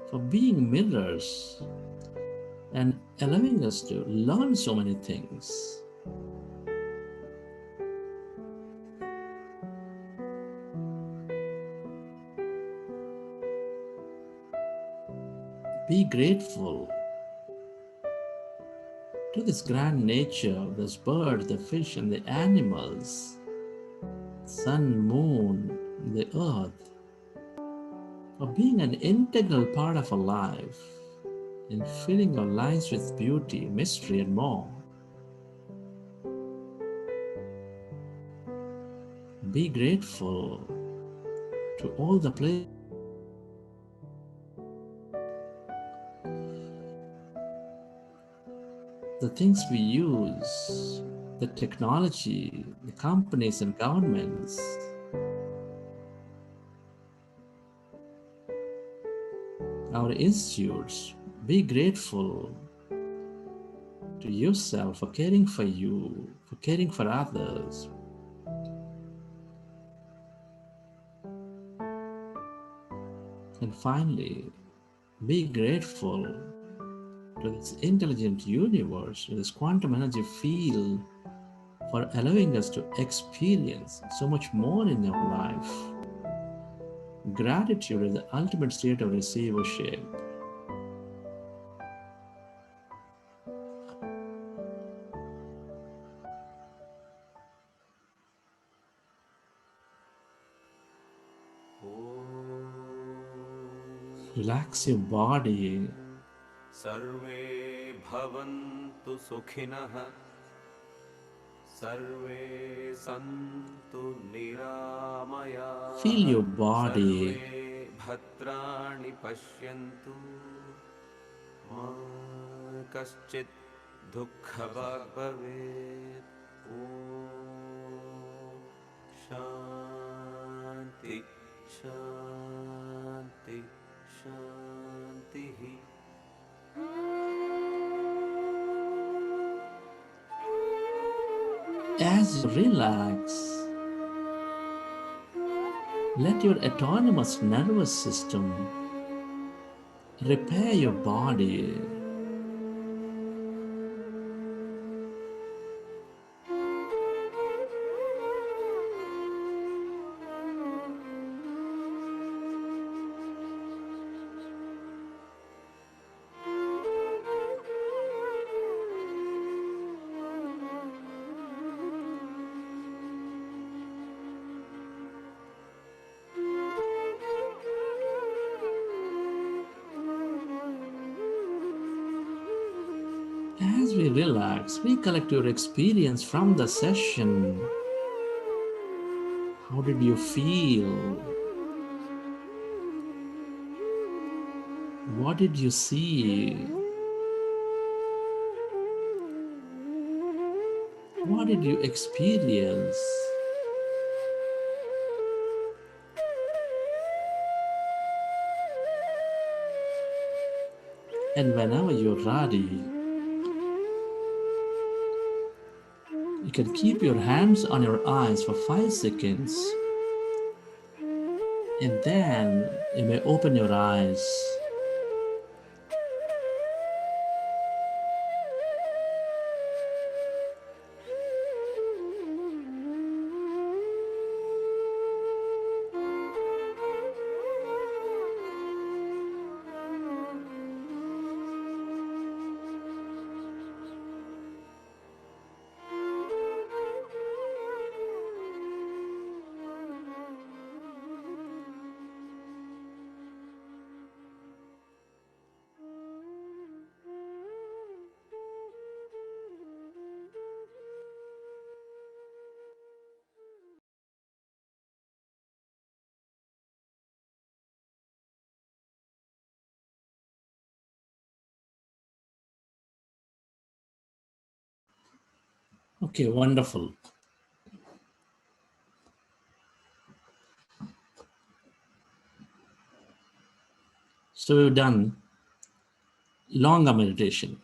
Speaker 2: for being mirrors and allowing us to learn so many things. Be grateful to this grand nature, this bird, the fish, and the animals, sun, moon, the earth, for being an integral part of our life and filling our lives with beauty, mystery, and more. Be grateful to all the places, the things we use, the technology, the companies and governments. Our institutes. Be grateful to yourself for caring for you, for caring for others. And finally, be grateful to this intelligent universe, to this quantum energy field, for allowing us to experience so much more in our life. Gratitude is the ultimate state of receivership. Relax your body.
Speaker 11: Sarve bhavantu sukhinah, sarve santu niramaya,
Speaker 2: Feel your body.
Speaker 11: sarve bhadrani pashyantu, ma kaschit dukkha bhavet. Om Shanti Shanti Shanti.
Speaker 2: As you relax, let your autonomous nervous system repair your body. As we relax, recollect your experience from the session. How did you feel? What did you see? What did you experience? And whenever you're ready, you can keep your hands on your eyes for 5 seconds, and then you may open your eyes. Okay, wonderful. So we've done longer meditation,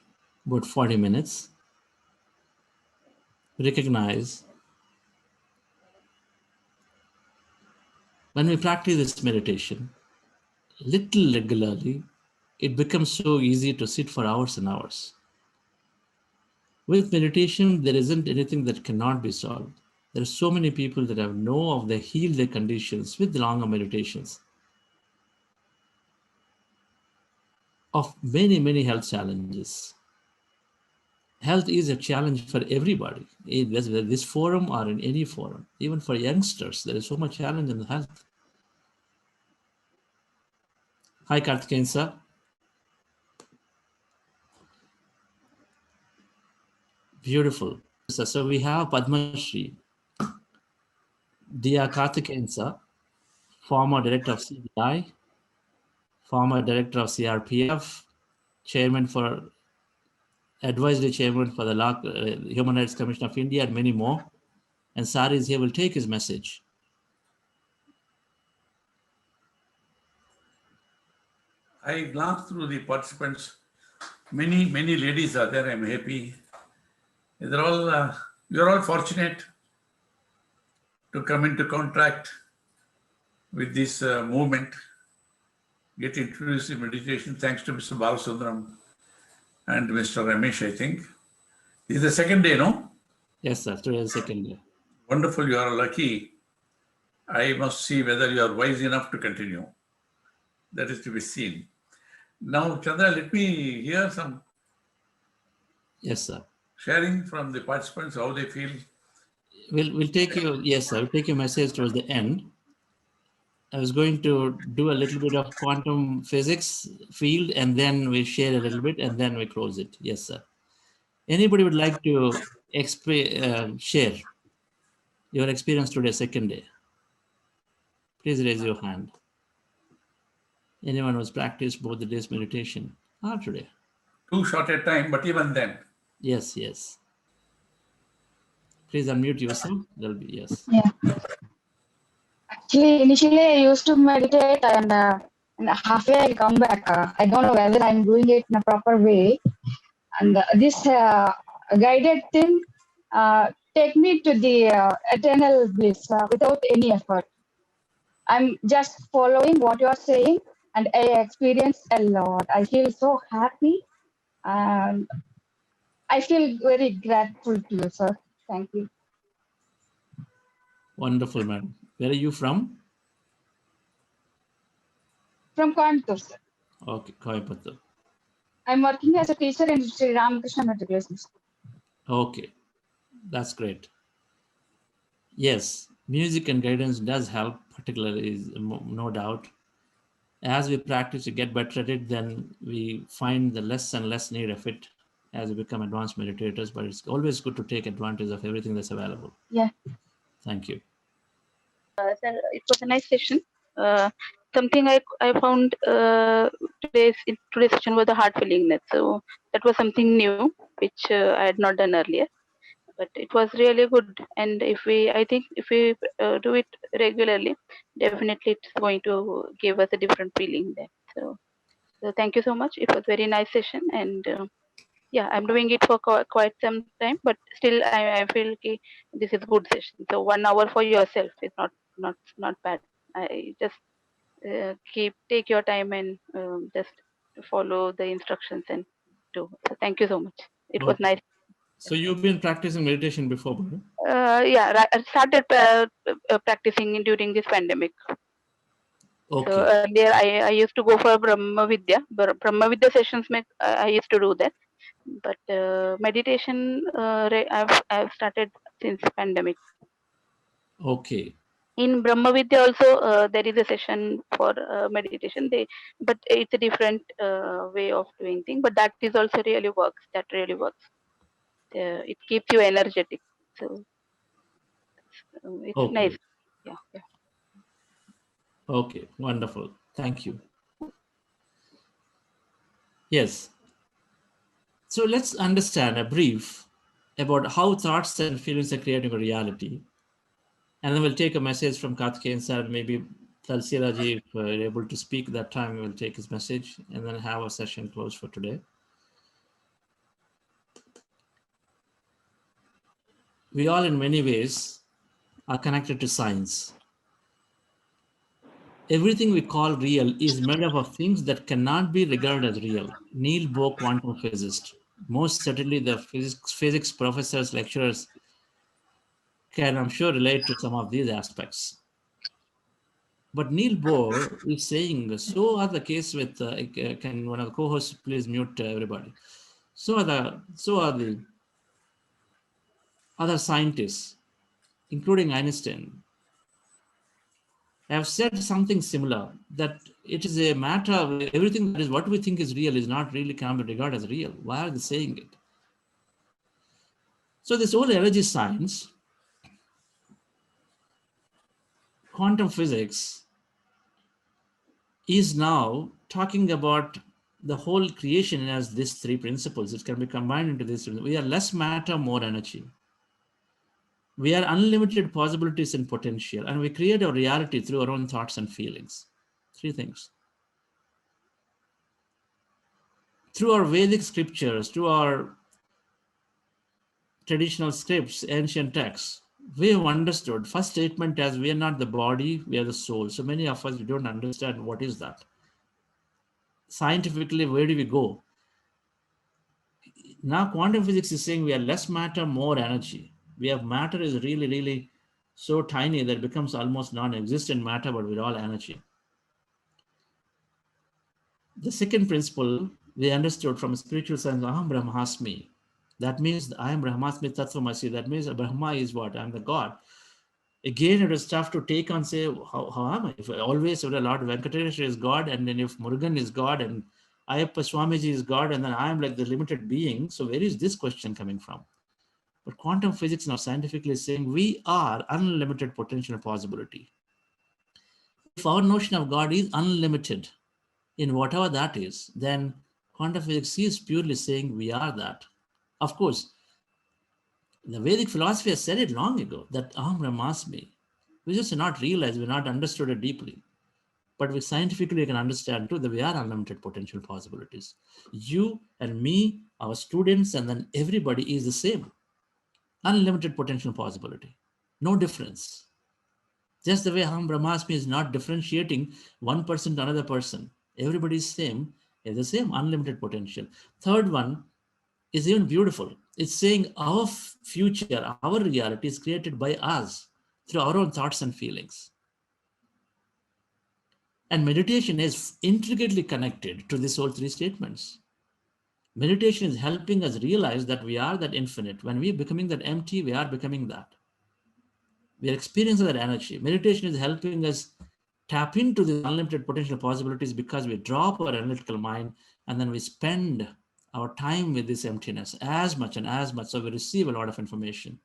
Speaker 2: about 40 minutes. Recognize when we practice this meditation, little regularly, it becomes so easy to sit for hours and hours. With meditation, there isn't anything that cannot be solved. There are so many people that have healed their conditions with longer meditations. of many, many health challenges. Health is a challenge for everybody, whether this forum or in any forum. Even for youngsters, there is so much challenge in health. Hi, Karthikeyan sir. Beautiful. So we have Padma Shri, Dia Karthikeyan sir, former director of CBI, former director of CRPF, chairman for advisory chairman for the Human Rights Commission of India, and many more. And Sar is here, will take his message.
Speaker 9: I glanced through the participants. Many ladies are there. I'm happy. They're all, you're all fortunate to come into contact with this movement, get introduced in meditation, thanks to Mr. Balasundram and Mr. Ramesh, I think. This is the second day, no?
Speaker 2: Yes, sir. Today is the second day.
Speaker 9: Wonderful. You are lucky. I must see whether you are wise enough to continue. That is to be seen. Now, Chandra, let me hear some
Speaker 2: Yes, sir.
Speaker 9: sharing from the participants, how they feel.
Speaker 2: We'll take you, yes, sir. We'll take your message towards the end. I was going to do a little bit of quantum physics field, and then we share a little bit, and then we close it. Yes, sir. Anybody would like to share your experience today, second day? Please raise your hand. Anyone who's practiced both the days meditation or today?
Speaker 9: Too short a time, but even then.
Speaker 2: Yes, yes. Please unmute yourself. There'll be, yes.
Speaker 12: Yeah. Actually, initially I used to meditate, and halfway I come back. I don't know whether I'm doing it in a proper way. And this guided thing take me to the eternal bliss without any effort. I'm just following what you are saying, and I experience a lot. I feel so happy, and I feel very grateful to you, sir. Thank you.
Speaker 2: Wonderful, madam. Where are you from?
Speaker 12: From Coimbatore, sir.
Speaker 2: Okay, Coimbatore.
Speaker 12: I'm working as a teacher in Sri Ramakrishna Matriculation School.
Speaker 2: Okay, that's great. Yes, music and guidance does help, particularly, no doubt. As we practice to get better at it, then we find the less and less need of it as we become advanced meditators, but it's always good to take advantage of everything that's available.
Speaker 12: Yeah.
Speaker 2: Thank you.
Speaker 13: Sir, it was a nice session. Something I found today's session was the heart willingness. So that was something new, which I had not done earlier. But it was really good. And I think if we do it regularly, definitely it's going to give us a different feeling there. So thank you so much. It was very nice session. And yeah, I'm doing it for quite some time, but still I feel this is a good session. So 1 hour for yourself is not bad. I just take your time and just follow the instructions and do. So thank you so much. It was nice.
Speaker 2: So you've been practicing meditation before, Bhanu?
Speaker 13: Yeah, I started practicing during this pandemic.
Speaker 2: Okay.
Speaker 13: So earlier I used to go for Brahma Vidya. Brahma Vidya sessions, I used to do that. But meditation, I've started since pandemic.
Speaker 2: Okay.
Speaker 13: In Brahma Vidya also, there is a session for meditation. But it's a different way of doing things. But that is also really works. That really works. It keeps you energetic. So it's
Speaker 2: okay.
Speaker 13: nice. Yeah.
Speaker 2: Okay, wonderful. Thank you. Yes. So let's understand a brief about how thoughts and feelings are creating a reality. And then we'll take a message from Karthikeyan sir, maybe Talsira ji, if we're able to speak that time, we'll take his message and then have a session closed for today. We all in many ways are connected to science. Everything we call real is made up of things that cannot be regarded as real. Niels Bohr, quantum physicist. Most certainly the physics professors, lecturers can, I'm sure, relate to some of these aspects. But Neil Bohr is saying, so are the case with, can one of the co-hosts please mute everybody? So are the other scientists, including Einstein, have said something similar, that it is a matter of everything that is what we think is real is not really can be regarded as real. Why are they saying it? So this whole energy science, quantum physics, is now talking about the whole creation as these three principles. It can be combined into this. We are less matter, more energy. We are unlimited possibilities and potential, and we create our reality through our own thoughts and feelings. Three things. Through our Vedic scriptures, through our traditional scripts, ancient texts, we have understood first statement as we are not the body, we are the soul. So many of us, we don't understand what is that. Scientifically, where do we go? Now quantum physics is saying we are less matter, more energy. We have matter is really, really so tiny that it becomes almost non-existent matter, but we're all energy. The second principle we understood from spiritual science, Aham Brahmasmi. That means I am Brahmasmi Tattvamasi. That means Brahma is what? I'm the God. Again, it is tough to take on, say, how am I? If always Lord Venkatesh is God, and then if Murugan is God, and Ayappa Swamiji is God, and then I am like the limited being. So where is this question coming from? But quantum physics now scientifically is saying we are unlimited potential and possibility. If our notion of God is unlimited in whatever that is, then quantum physics is purely saying we are that. Of course, the Vedic philosophy has said it long ago, that Aham Brahmasmi. We just not realized, we've not understood it deeply. But we scientifically can understand too that we are unlimited potential possibilities. You and me, our students, and then everybody is the same. Unlimited potential possibility. No difference. Just the way Aham Brahmasmi is not differentiating one person to another person. Everybody is same, is the same unlimited potential. Third one is even beautiful. It's saying our future, our reality is created by us through our own thoughts and feelings. And meditation is intricately connected to these whole three statements. Meditation is helping us realize that we are that infinite. When we are becoming that empty, we are becoming that. We are experiencing that energy. Meditation is helping us tap into the unlimited potential possibilities because we drop our analytical mind and then we spend our time with this emptiness as much and as much. So we receive a lot of information.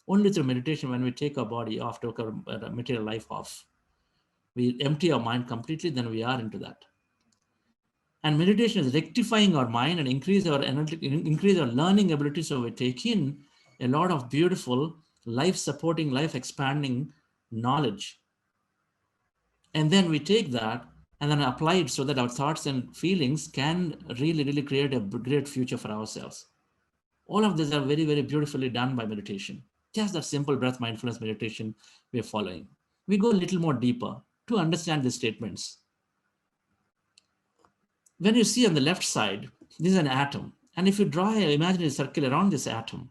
Speaker 2: Only through meditation, when we take our body off, take our material life off, we empty our mind completely, then we are into that. And meditation is rectifying our mind and increase our learning ability. So we take in a lot of beautiful life-supporting, life-expanding knowledge. And then we take that and then apply it so that our thoughts and feelings can really, really create a great future for ourselves. All of these are very, very beautifully done by meditation. Just that simple breath mindfulness meditation we are following. We go a little more deeper to understand these statements. When you see on the left side, this is an atom. And if you draw an imaginary circle around this atom,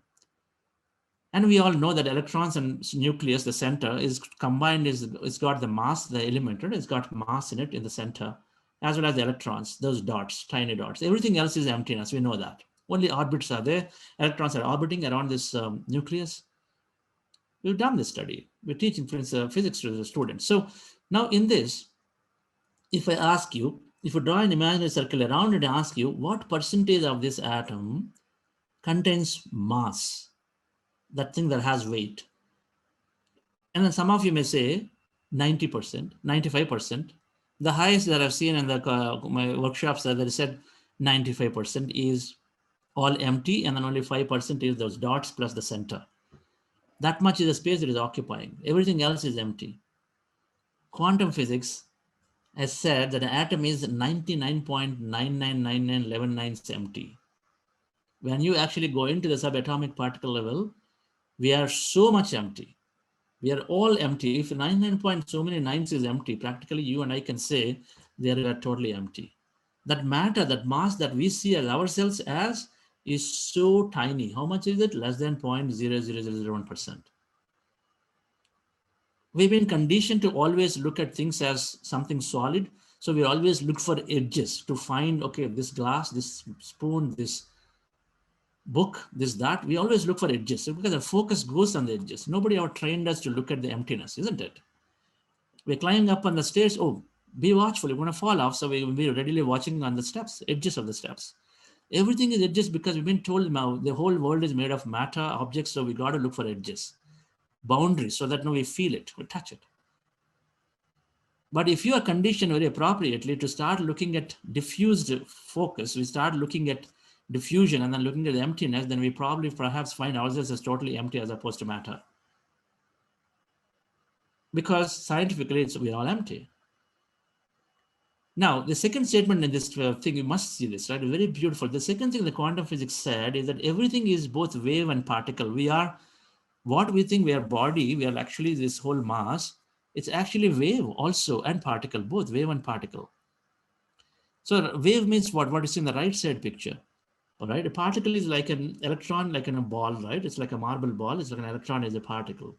Speaker 2: and we all know that electrons and nucleus, the center, is combined, it's got the mass, the element, it's got mass in it in the center, as well as the electrons, those dots, tiny dots. Everything else is emptiness, we know that. Only orbits are there. Electrons are orbiting around this nucleus. We've done this study. We're teaching physics to the students. So now in this, if I ask you, if you draw an imaginary circle around it and ask you what percentage of this atom contains mass, that thing that has weight. And then some of you may say 90%, 95%. The highest that I've seen in my workshops that they said 95% is all empty, and then only 5% is those dots plus the center. That much is the space it is occupying. Everything else is empty. Quantum physics has said that an atom is 99.9999119 empty. When you actually go into the subatomic particle level, we are so much empty. We are all empty. If 99 point so many nines is empty, practically you and I can say they are totally empty. That matter, that mass that we see as ourselves as is so tiny. How much is it? Less than 0.00001%. We've been conditioned to always look at things as something solid. So we always look for edges to find, okay, this glass, this spoon, this book, this, that. We always look for edges because the focus goes on the edges. Nobody ever trained us to look at the emptiness, isn't it? We're climbing up on the stairs. Oh, be watchful, you're going to fall off. So we will be readily watching on the steps, edges of the steps. Everything is edges because we've been told now the whole world is made of matter, objects. So we got to look for edges, boundaries, so that now we feel it, we touch it. But if you are conditioned very appropriately to start looking at diffused focus, we start looking at diffusion and then looking at the emptiness, then we probably perhaps find ourselves as totally empty as opposed to matter. Because scientifically, we're all empty. Now, the second statement in this thing, you must see this, right? Very beautiful. The second thing the quantum physics said is that everything is both wave and particle. We are, what we think we are body, we are actually this whole mass. It's actually wave also and particle, both wave and particle. So wave means what? What is in the right side picture, all right? A particle is like an electron, like in a ball, right? It's like a marble ball. It's like an electron is a particle.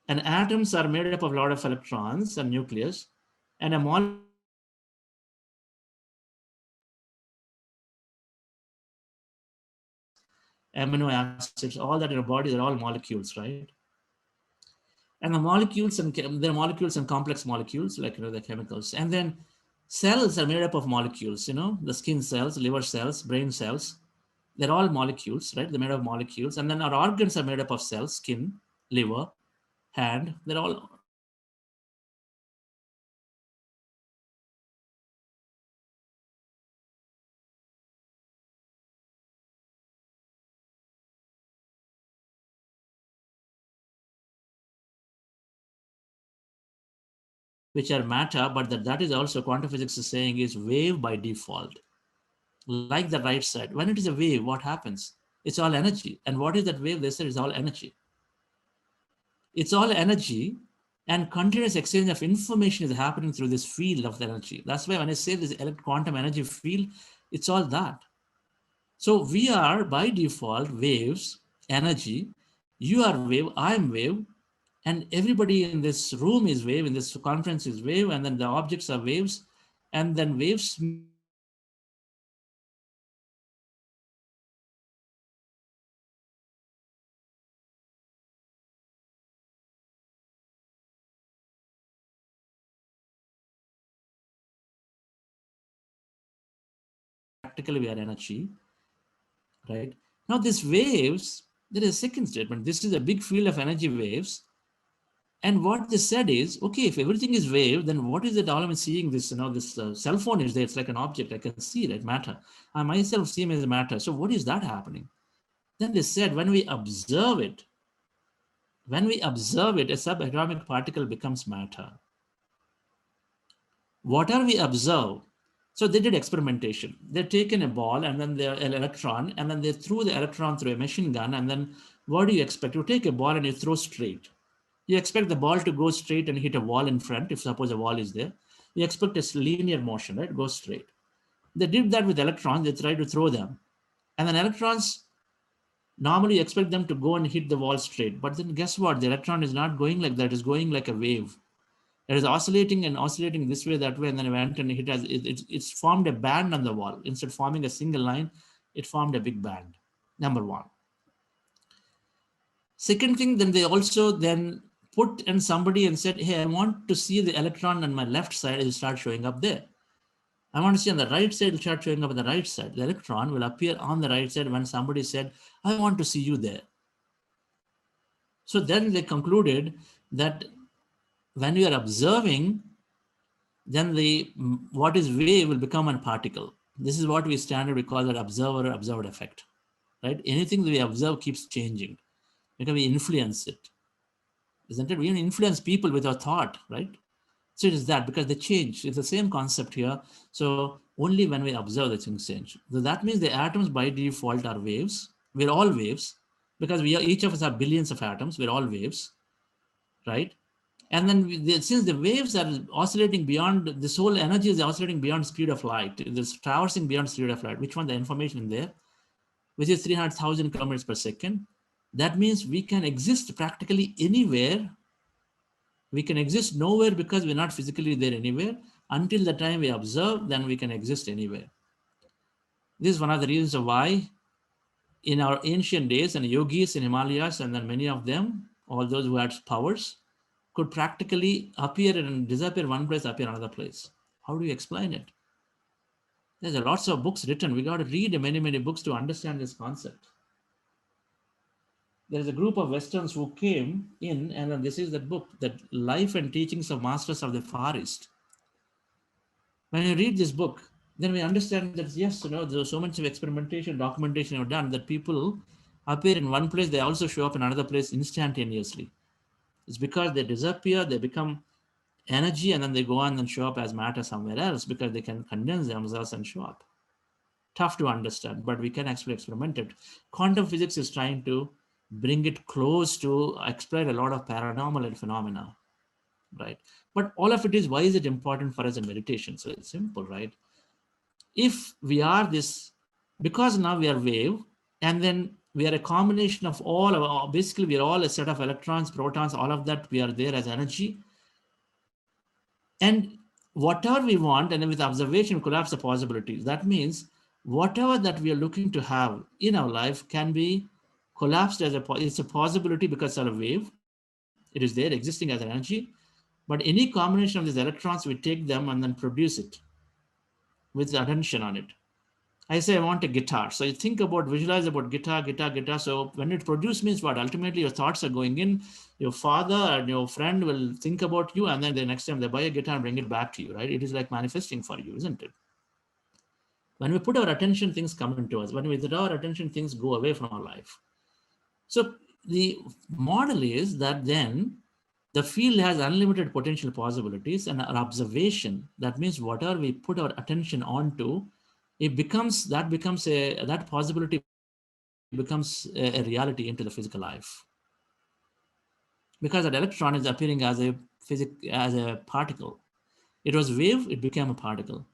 Speaker 2: And atoms are made up of a lot of electrons and nucleus, and a molecule amino acids, all that in a body, they're all molecules, right? And the molecules, and there are molecules and complex molecules, like, you know, the chemicals. And then cells are made up of molecules, you know, the skin cells, liver cells, brain cells. They're all molecules, right? They're made of molecules. And then our organs are made up of cells, skin, liver, hand. They're all which are matter, but that is also quantum physics is saying is wave by default. Like the right side, when it is a wave, what happens? It's all energy. And what is that wave? They said it's all energy. It's all energy, and continuous exchange of information is happening through this field of the energy. That's why when I say this quantum energy field, it's all that. So we are by default waves, energy. You are wave, I am wave. And everybody in this room is wave, in this conference is wave, and then the objects are waves, and then waves practically we are energy, right? Now these waves, there is a second statement. This is a big field of energy waves. And what they said is, okay, if everything is wave, then what is it all I'm seeing this, you know, this cell phone is there. It's like an object. I can see it, matter. I myself see it as matter. So what is that happening? Then they said, when we observe it, a subatomic particle becomes matter. What are we observe? So they did experimentation. They've taken a ball and then an electron, and then they threw the electron through a machine gun. And then what do you expect? You take a ball and you throw straight. You expect the ball to go straight and hit a wall in front. If suppose a wall is there, you expect a linear motion, right? Go straight. They did that with electrons. They tried to throw them. And then electrons, normally you expect them to go and hit the wall straight. But then guess what? The electron is not going like that. It's going like a wave. It is oscillating and oscillating this way, that way, and then it went and it's formed a band on the wall. Instead of forming a single line, it formed a big band. Number one. Second thing, then they also then put in somebody and said, hey, I want to see the electron on my left side. It will start showing up there. I want to see on the right side, it will start showing up on the right side. The electron will appear on the right side when somebody said, I want to see you there. So then they concluded that when you are observing, then what is wave will become a particle. This is what we standardly call that observer effect, right? Anything that we observe keeps changing because we influence it, isn't it? We influence people with our thought, right? So it is that because they change. It's the same concept here. So only when we observe the things change. So that means the atoms by default are waves. We're all waves because each of us have billions of atoms. We're all waves, right? And then since the waves are oscillating beyond, this whole energy is oscillating beyond speed of light. It's traversing beyond speed of light. Which one? The information in there, which is 300,000 kilometers per second. That means we can exist practically anywhere We can exist nowhere because we're not physically there anywhere. Until the time we observe, then we can exist anywhere. This is one of the reasons why in our ancient days, and yogis in Himalayas, and then many of them, all those who had powers, could practically appear and disappear one place, appear another place. How do you explain it? There's lots of books written. We got to read many, many books to understand this concept. There is a group of Westerns who came in, and then this is the book, that Life and Teachings of Masters of the Far East. When you read this book, then we understand that yes, there's so much of experimentation, documentation are done that people appear in one place, they also show up in another place instantaneously. It's because they disappear, they become energy, and then they go on and show up as matter somewhere else because they can condense themselves and show up. Tough to understand, but we can actually experiment it. Quantum physics is trying to bring it close to explain a lot of paranormal phenomena, right? But all of it is, why is it important for us in meditation? So it's simple, right? If we are this, because now we are wave, and then we are a combination of all of, basically we are all a set of electrons, protons, all of that, we are there as energy. And whatever we want, and then with observation, collapse the possibilities. That means whatever that we are looking to have in our life can be collapsed as it's a possibility because of a wave. It is there existing as an energy. But any combination of these electrons, we take them and then produce it with the attention on it. I say I want a guitar. So you think about, visualize about guitar. So when it produces means what? Ultimately, your thoughts are going in. Your father and your friend will think about you, and then the next time they buy a guitar and bring it back to you, right? It is like manifesting for you, isn't it? When we put our attention, things come into us. When we withdraw our attention, things go away from our life. So the model is that then the field has unlimited potential possibilities, and our observation, that means whatever we put our attention onto, that possibility becomes a reality into the physical life. Because that electron is appearing as a particle. It was wave, it became a particle.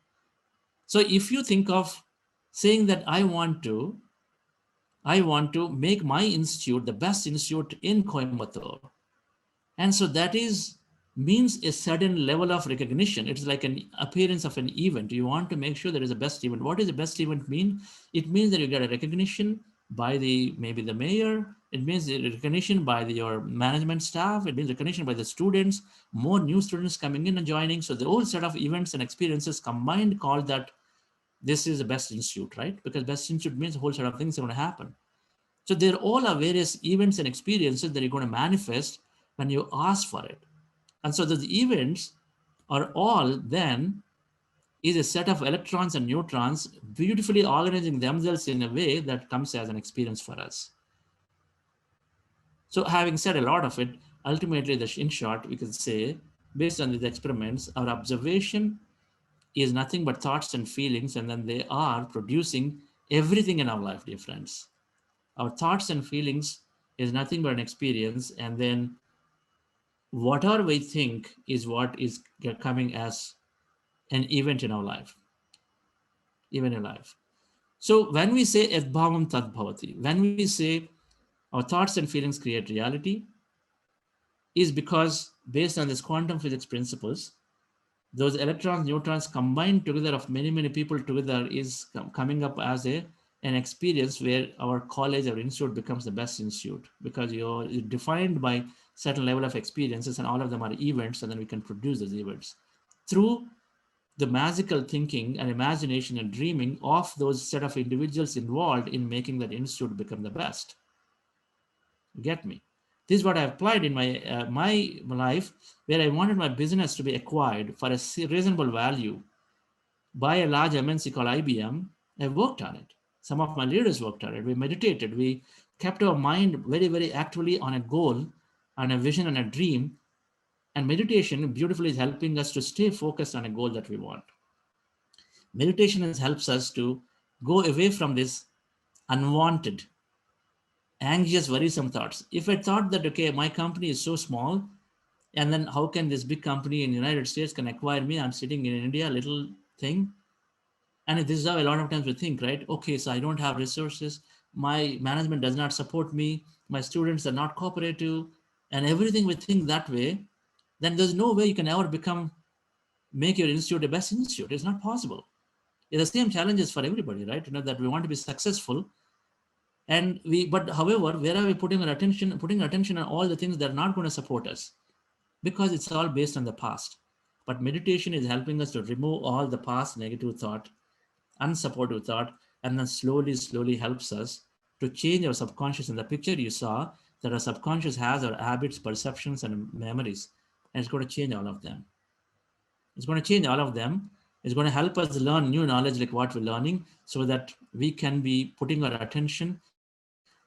Speaker 2: So if you think of saying that I want to make my institute the best institute in Coimbatore. And so that means a certain level of recognition. It's like an appearance of an event. You want to make sure there is a best event. What does the best event mean? It means that you get a recognition by maybe the mayor. It means the recognition by your management staff. It means recognition by the students, more new students coming in and joining. So the whole set of events and experiences combined call that this is the best institute, right? Because best institute means a whole set of things are going to happen. So there all are various events and experiences that you're going to manifest when you ask for it. And so those events are all then is a set of electrons and neutrons beautifully organizing themselves in a way that comes as an experience for us. So having said a lot of it, ultimately, in short, we can say, based on these experiments, our observation is nothing but thoughts and feelings, and then they are producing everything in our life, dear friends. Our thoughts and feelings is nothing but an experience, and then whatever we think is what is coming as an event in our life, even in life. So when we say Yadbhavam Tadbhavati, when we say our thoughts and feelings create reality, is because based on this quantum physics principles, those electrons, neutrons combined together of many, many people together is coming up as an experience where our college or institute becomes the best institute, because you're defined by certain level of experiences, and all of them are events, and then we can produce those events through the magical thinking and imagination and dreaming of those set of individuals involved in making that institute become the best. Get me? This is what I applied in my my life, where I wanted my business to be acquired for a reasonable value by a large MNC called IBM. I worked on it. Some of my leaders worked on it. We meditated. We kept our mind very, very actively on a goal, on a vision, and a dream. And meditation beautifully is helping us to stay focused on a goal that we want. Meditation helps us to go away from this unwanted, anxious, worrisome thoughts. If I thought that, okay, my company is so small, and then how can this big company in the United States can acquire me? I'm sitting in India, little thing. And this is how a lot of times we think, right? Okay, so I don't have resources. My management does not support me. My students are not cooperative. And everything we think that way, then there's no way you can ever make your institute the best institute. It's not possible. It's the same challenges for everybody, right? That we want to be successful. But however, where are we putting our attention? Putting attention on all the things that are not going to support us, because it's all based on the past. But meditation is helping us to remove all the past negative thought, unsupportive thought, and then slowly helps us to change our subconscious. In the picture you saw, that our subconscious has our habits, perceptions, and memories, and it's going to change all of them. It's going to change all of them. It's going to help us learn new knowledge like what we're learning, so that we can be putting our attention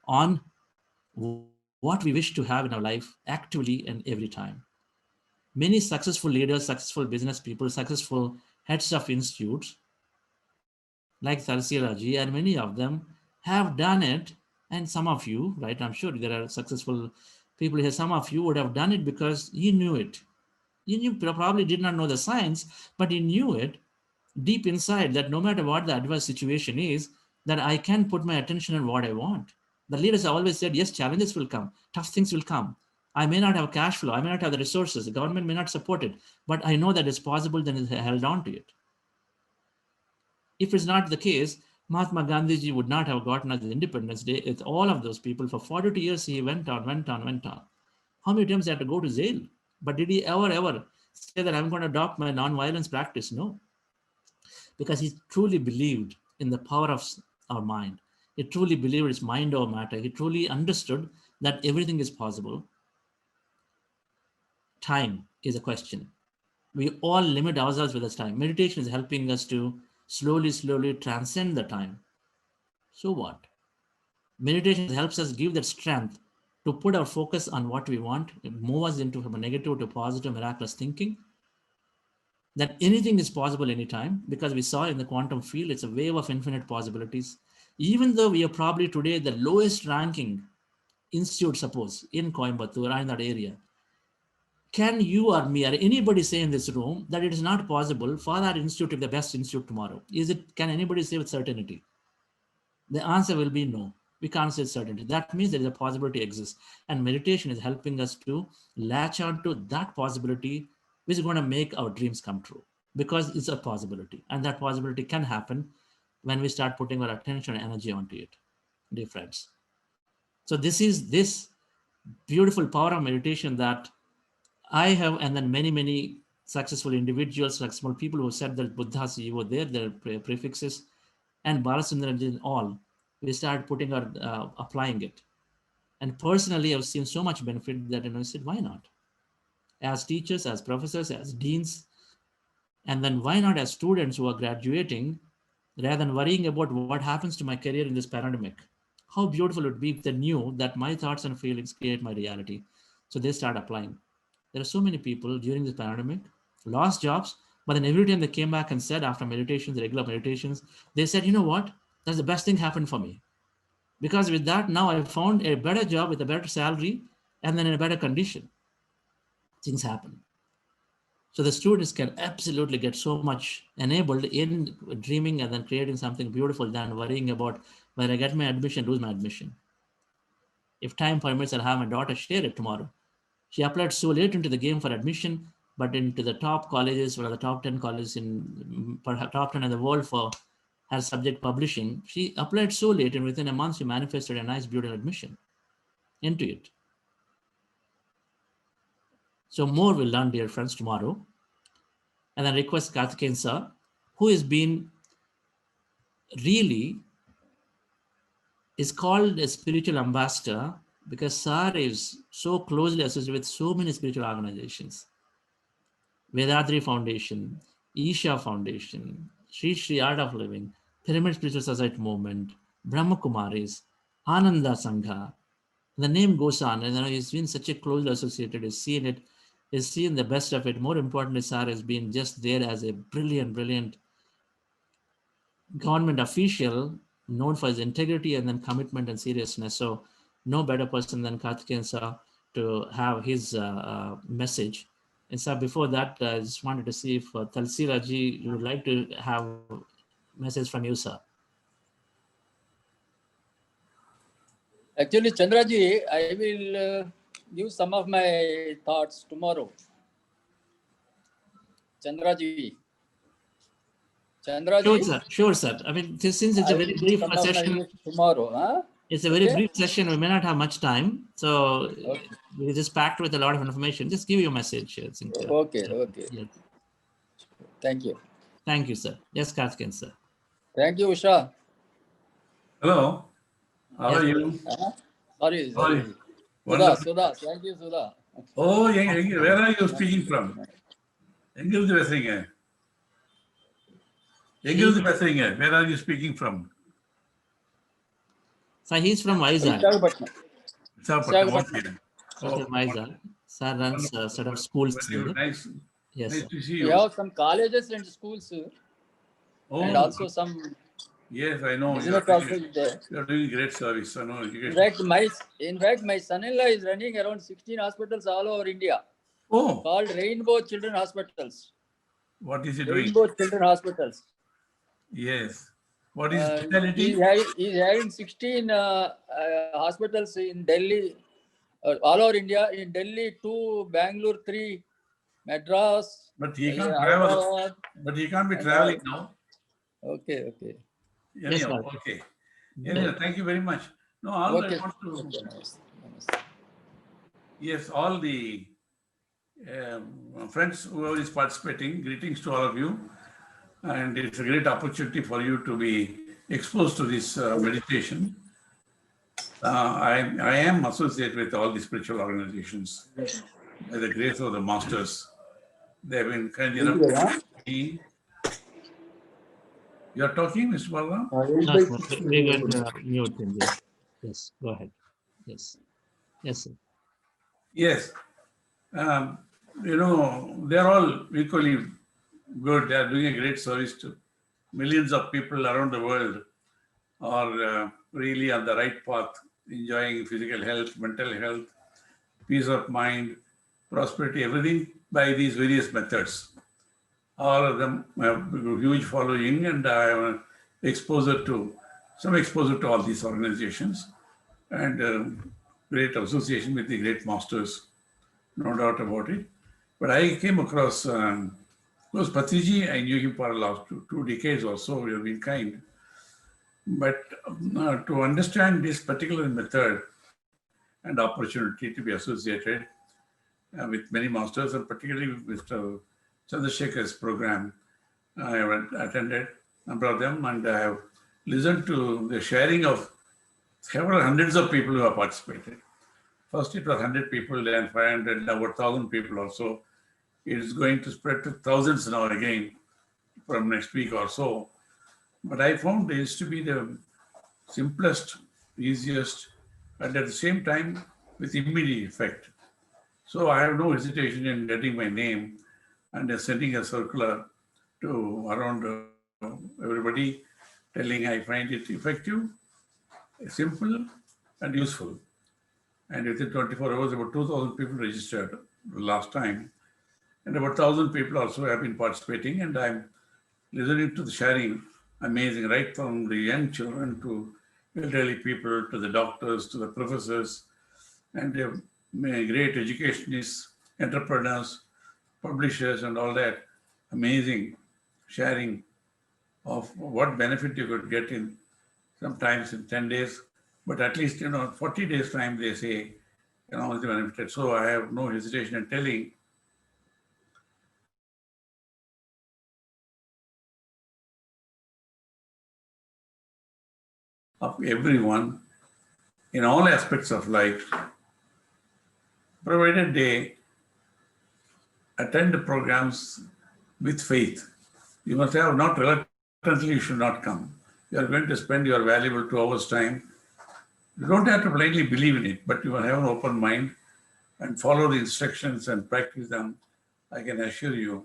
Speaker 2: on what we wish to have in our life actively and every time. Many successful leaders, successful business people, successful heads of institutes like Thalsila Ji, and many of them have done it. And some of you, right, I'm sure there are successful people here, some of you would have done it because you knew it. You probably did not know the science, but you knew it deep inside, that no matter what the adverse situation is, that I can put my attention on what I want. The leaders have always said, yes, challenges will come, tough things will come. I may not have cash flow, I may not have the resources, the government may not support it, but I know that it's possible, then it's held on to it. If it's not the case, Mahatma Gandhi ji would not have gotten us the Independence Day. With all of those people, for 42 years, he went on. How many times he had to go to jail? But did he ever say that I'm going to adopt my non-violence practice? No. Because he truly believed in the power of our mind. He truly believed it's mind over matter. He truly understood that everything is possible. Time is a question. We all limit ourselves with this time. Meditation is helping us to slowly transcend the time. So what? Meditation helps us give that strength to put our focus on what we want, move us into from a negative to positive, miraculous thinking, that anything is possible anytime, because we saw in the quantum field, it's a wave of infinite possibilities. Even though we are probably today the lowest ranking institute, suppose, in Coimbatore or in that area, can you or me or anybody say in this room that it is not possible for that institute to be the best institute tomorrow? Can anybody say with certainty? The answer will be no. We can't say certainty. That means there is a possibility exists. And meditation is helping us to latch on to that possibility, which is going to make our dreams come true, because it's a possibility. And that possibility can happen when we start putting our attention and energy onto it, dear friends. So this is this beautiful power of meditation that I have, and then many successful individuals, successful people who said that Buddhas were there, their prefixes, and Balasundaran all, we started putting our, applying it. And personally, I've seen so much benefit that I said, why not? As teachers, as professors, as deans, and then why not as students who are graduating, rather than worrying about what happens to my career in this pandemic. How beautiful it would be if they knew that my thoughts and feelings create my reality. So they start applying. There are so many people during this pandemic lost jobs, but then every time they came back and said after meditations, regular meditations, they said, you know what, that's the best thing happened for me. Because with that, now I found a better job with a better salary and then in a better condition. Things happen. So the students can absolutely get so much enabled in dreaming and then creating something beautiful than worrying about where I get my admission, lose my admission. If time permits, I'll have my daughter share it tomorrow. She applied so late into the game for admission, but into the top colleges, or the top 10 colleges in perhaps top 10 in the world for her subject publishing. She applied so late, and within a month, she manifested a nice, beautiful admission into it. So more we'll learn, dear friends, tomorrow. And I request Karthikeyan sir, who has been really is called a spiritual ambassador, because sir is so closely associated with so many spiritual organizations. Vedadri Foundation, Isha Foundation, Sri Art of Living, Pyramid Spiritual Society Movement, Brahma Kumaris, Ananda Sangha. The name goes on, and he's been such a closely associated, he's seen it, he's seen the best of it. More importantly, sir has been just there as a brilliant government official, known for his integrity and then commitment and seriousness. So no better person than Karthikeyan sir to have his message. And sir, before that, I just wanted to see if Thalsila ji, you would like to have a message from you, sir.
Speaker 14: Actually, Chandraji, I will give some of my thoughts tomorrow. Chandraji.
Speaker 2: Sure, sir. Sure, sir. I mean, since it's a very brief session.
Speaker 14: Tomorrow, huh?
Speaker 2: It's a very brief session. We may not have much time. So we're just packed with a lot of information. Just give you a message.
Speaker 14: Okay.
Speaker 2: Yeah.
Speaker 14: Thank you.
Speaker 2: Thank you, sir. Yes, Karthikeyan, sir.
Speaker 14: Thank you, Usha.
Speaker 9: Hello. How are you?
Speaker 14: Sorry. Sudha. Thank you, Sudha.
Speaker 9: Oh, where are you speaking from? எங்கிருந்து பேசுறீங்க? Where are you speaking from?
Speaker 2: So he's from Vizag.
Speaker 9: Visakhapatnam.
Speaker 2: Vizag. Sir runs a set of schools.
Speaker 9: Nice.
Speaker 2: Yes.
Speaker 9: Nice to see you.
Speaker 14: We have some colleges and schools, and also some.
Speaker 9: Yes, I know. You are doing great service. I know.
Speaker 14: In fact, my son-in-law is running around 16 hospitals all over India.
Speaker 9: Oh.
Speaker 14: Called Rainbow Children Hospitals.
Speaker 9: What is he doing?
Speaker 14: Rainbow Children Hospitals.
Speaker 9: Yes. What is specialty?
Speaker 14: He's having 16 hospitals in Delhi, all over India. In Delhi, 2, Bangalore, 3, Madras.
Speaker 9: But he can't travel. But he can't be traveling now.
Speaker 14: Okay.
Speaker 9: Anyhow, okay. Anyhow, thank you very much. No, all I want to. Yes, all the friends, whoever is participating, greetings to all of you. And it's a great opportunity for you to be exposed to this meditation. I am associated with all the spiritual organizations by the grace of the masters. They have been kind enough to me. You are talking, Mr. Balaram?
Speaker 2: We're going to mute him. Yes, go ahead. Yes, sir.
Speaker 9: Yes. They're all equally good. They are doing a great service to millions of people around the world are really on the right path, enjoying physical health, mental health, peace of mind, prosperity, everything by these various methods. All of them have a huge following, and I have some exposure to all these organizations and great association with the great masters, no doubt about it. But I came across Patriji. I knew him for the last two decades or so. We have been kind. But to understand this particular method and opportunity to be associated with many masters, and particularly with Mr. Chandrasekhar's program, I have attended a number of them, and I have listened to the sharing of several hundreds of people who have participated. First it was 100 people, then 500, now over 1,000 people or so. It is going to spread to thousands now again from next week or so. But I found this to be the simplest, easiest, and at the same time with immediate effect. So I have no hesitation in getting my name and sending a circular to around everybody, telling I find it effective, simple, and useful. And within 24 hours, about 2,000 people registered last time. And about 1,000 people also have been participating, and I'm listening to the sharing, amazing, right from the young children to elderly people, to the doctors, to the professors, and great educationists, entrepreneurs, publishers, and all that. Amazing sharing of what benefit you could get in sometimes in 10 days, but at least, 40 days time, they say, is the benefit. So I have no hesitation in telling of everyone in all aspects of life, provided they attend the programs with faith. You must have not reluctantly, you should not come. You are going to spend your valuable 2 hours time. You don't have to blindly believe in it, but you will have an open mind and follow the instructions and practice them. I can assure you,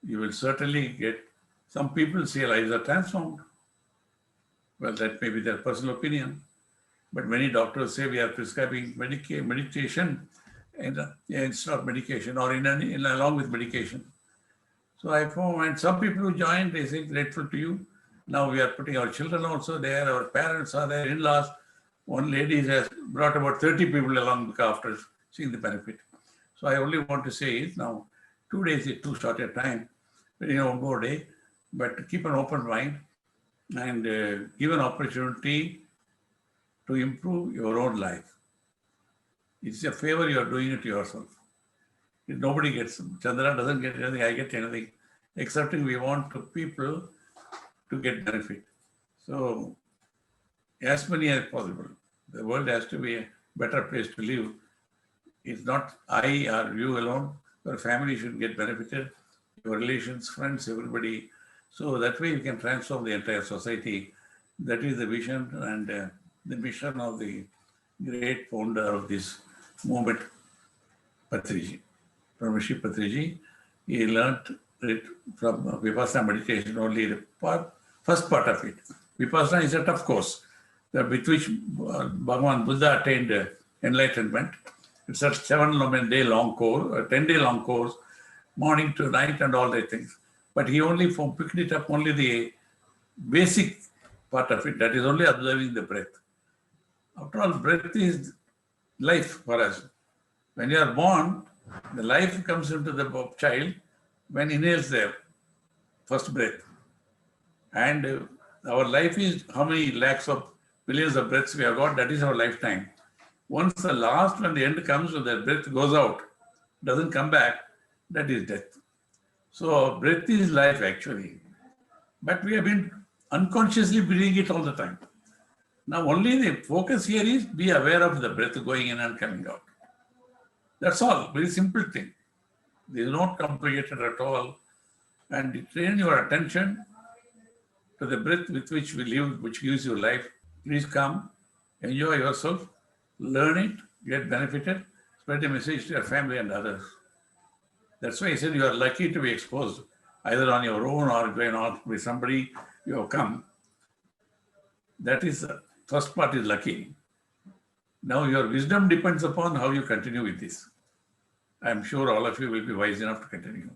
Speaker 9: you will certainly get. Some people say lives are transformed. Well, that may be their personal opinion, but many doctors say we are prescribing meditation instead of medication, or along with medication. So I found, and some people who joined, they say grateful to you. Now we are putting our children also there, our parents are there, in-laws. One lady has brought about 30 people along after seeing the benefit. So I only want to say is now, 2 days is too short a time. One more day, but keep an open mind and give an opportunity to improve your own life. It's a favor you are doing it to yourself. Nobody gets, Chandra doesn't get anything, I get anything, excepting we want people to get benefit. So, as many as possible. The world has to be a better place to live. It's not I or you alone. Your family should get benefited, your relations, friends, everybody. So that way you can transform the entire society. That is the vision and the mission of the great founder of this movement, Patriji. From Rishi Patriji, he learned it from Vipassana meditation, only the first part of it. Vipassana is a tough course with which Bhagavan Buddha attained enlightenment. It's a 7-day long course, a 10-day long course, morning to night and all the things. But he only picked it up only the basic part of it, that is only observing the breath. After all, breath is life for us. When you are born, the life comes into the child when he inhales the first breath. And our life is how many lakhs of billions of breaths we have got, that is our lifetime. Once the last, when the end comes, when the breath goes out, doesn't come back, that is death. So breath is life actually. But we have been unconsciously breathing it all the time. Now only the focus here is be aware of the breath going in and coming out. That's all, very simple thing. This is not complicated at all. And train your attention to the breath with which we live, which gives you life. Please come, enjoy yourself, learn it, get benefited, spread the message to your family and others. That's why I said you are lucky to be exposed, either on your own or going on with somebody you have come. That is the first part is lucky. Now your wisdom depends upon how you continue with this. I am sure all of you will be wise enough to continue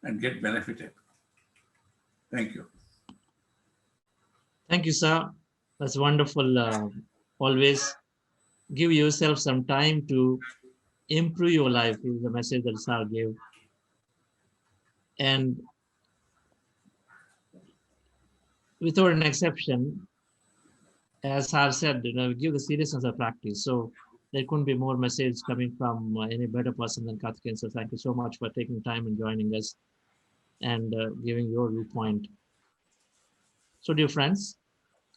Speaker 9: and get benefited. Thank you.
Speaker 2: Thank you, sir. That's wonderful. Always give yourself some time to improve your life is the message that sir gave. And without an exception, as sir said, give the seriousness of practice. So there couldn't be more message coming from any better person than Karthikeyan. So thank you so much for taking time and joining us and giving your viewpoint. So dear friends,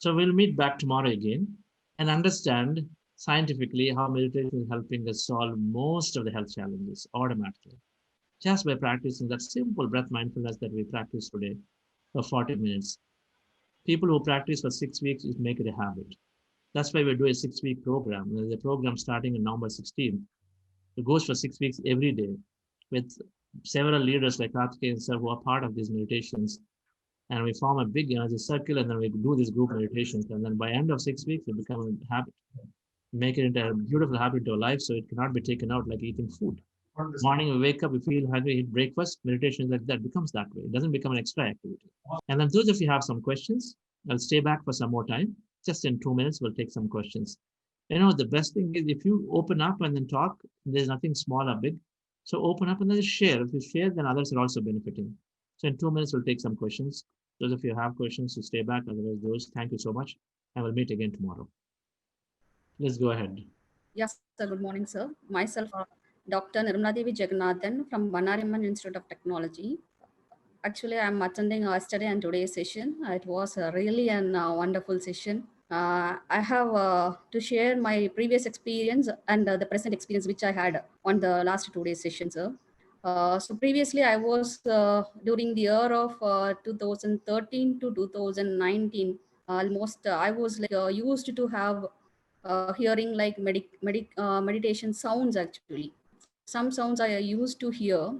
Speaker 2: so we'll meet back tomorrow again and understand scientifically how meditation is helping us solve most of the health challenges automatically, just by practicing that simple breath mindfulness that we practice today for 40 minutes. People who practice for 6 weeks is make it a habit. That's why we do a 6-week program. There's a program starting on November 16th. It goes for 6 weeks every day with several leaders like Karthikeyan sir who are part of these meditations. And we form a big energy circle and then we do these group meditations. And then by end of 6 weeks, it becomes a habit. Make it into a beautiful habit into our life so it cannot be taken out like eating food. Morning we wake up, we feel hungry, eat breakfast, meditation like that becomes that way. It doesn't become an extra activity. And then those of you have some questions, I'll stay back for some more time. Just in 2 minutes, we'll take some questions. The best thing is if you open up and then talk, there's nothing small or big. So open up and then share. If you share, then others are also benefiting. So in 2 minutes, we'll take some questions. Those of you who have questions, to stay back. Otherwise, those, thank you so much. And we'll meet again tomorrow. Let's go ahead.
Speaker 15: Yes, sir. Good morning, sir. Myself, Dr. Nirmala Devi Jagannathan from Banariamman Institute of Technology. Actually, I'm attending yesterday and today's session. It was really a wonderful session. I have to share my previous experience and the present experience which I had on the last 2 days session, sir. So previously, I was during the year of 2013 to 2019. Almost, I was like used to have hearing like meditation sounds. Actually, some sounds I used to hear.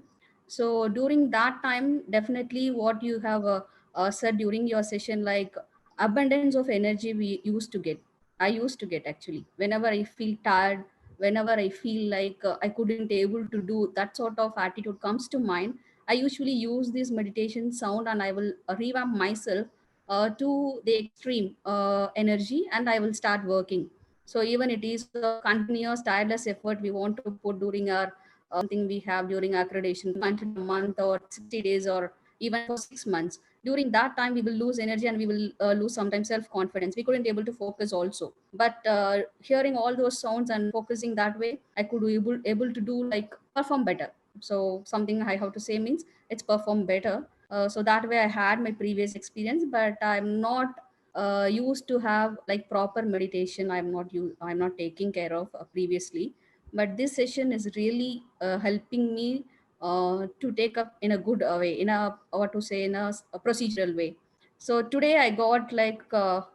Speaker 15: So during that time, definitely what you have said during your session, like abundance of energy we used to get. I used to get actually whenever I feel tired, whenever I feel like I couldn't able to do that sort of attitude comes to mind. I usually use this meditation sound and I will revamp myself to the extreme energy and I will start working. So even it is a continuous tireless effort we want to put during our something we have during accreditation, a month or 60 days or even for 6 months. During that time, we will lose energy and we will lose sometimes self-confidence. We couldn't able to focus also. But hearing all those sounds and focusing that way, I could be able to do like perform better. So something I have to say means it's perform better. So that way I had my previous experience, but I'm not used to have like proper meditation. I'm not taking care of previously, but this session is really helping me to take up in a good way, in a what to say, in a procedural way. So today I got like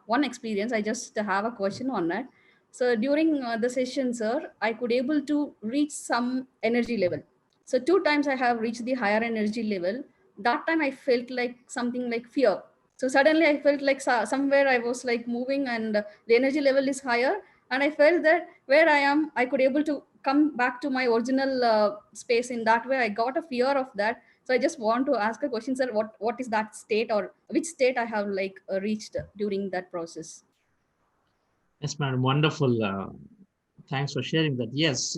Speaker 15: one experience. I just have a question on that. So during the session, sir, I could able to reach some energy level. So 2 times I have reached the higher energy level. That time I felt like something like fear. So suddenly I felt like somewhere I was like moving and the energy level is higher, and I felt that where I am, I could able to come back to my original space. In that way, I got a fear of that. So I just want to ask a question, sir. What is that state, or which state I have like reached during that process?
Speaker 2: Yes, madam. Wonderful. Thanks for sharing that. Yes,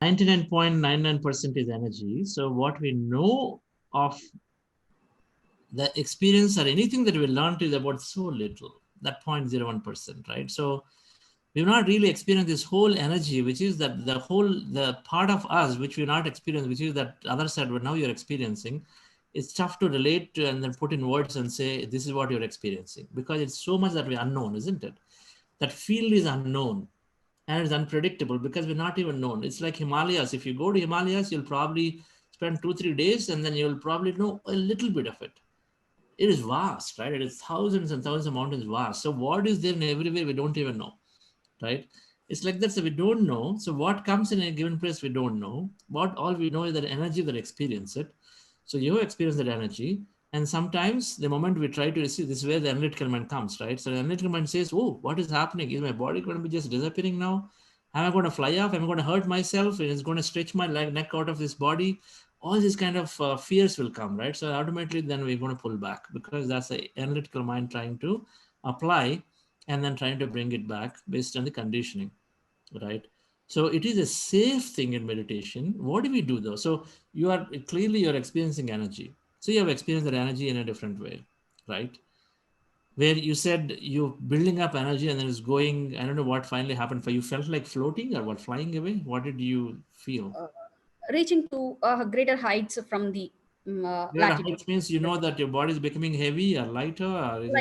Speaker 2: 99.99% is energy. So what we know of the experience or anything that we learned is about so little, that 0.01%, right? So we've not really experienced this whole energy, which is that the part of us which we've not experienced, which is that other side what now you're experiencing. It's tough to relate to and then put in words and say, this is what you're experiencing, because it's so much that we're unknown, isn't it? That field is unknown and it's unpredictable because we're not even known. It's like Himalayas. If you go to Himalayas, you'll probably spend 2-3 days and then you'll probably know a little bit of it. It is vast, right? It is thousands and thousands of mountains vast. So what is there in everywhere we don't even know, right? It's like that. So we don't know. So what comes in a given place, we don't know. All we know is that energy that experience it. So you experience that energy. And sometimes the moment we try to receive, this is where the analytical mind comes, right? So the analytical mind says, oh, what is happening? Is my body going to be just disappearing now? Am I going to fly off? Am I going to hurt myself? Is it going to stretch my neck out of this body? All these kind of fears will come, right? So ultimately, then we're going to pull back because that's the analytical mind trying to apply and then trying to bring it back based on the conditioning, right? So it is a safe thing in meditation. What do we do though? So you're experiencing energy. So you have experienced that energy in a different way, right? Where you said you're building up energy and then it's going, I don't know what finally happened for you. Felt like floating or what, flying away? What did you feel?
Speaker 15: Reaching to greater heights from the latitude.
Speaker 2: Heights means you know that your body is becoming heavy or lighter, or is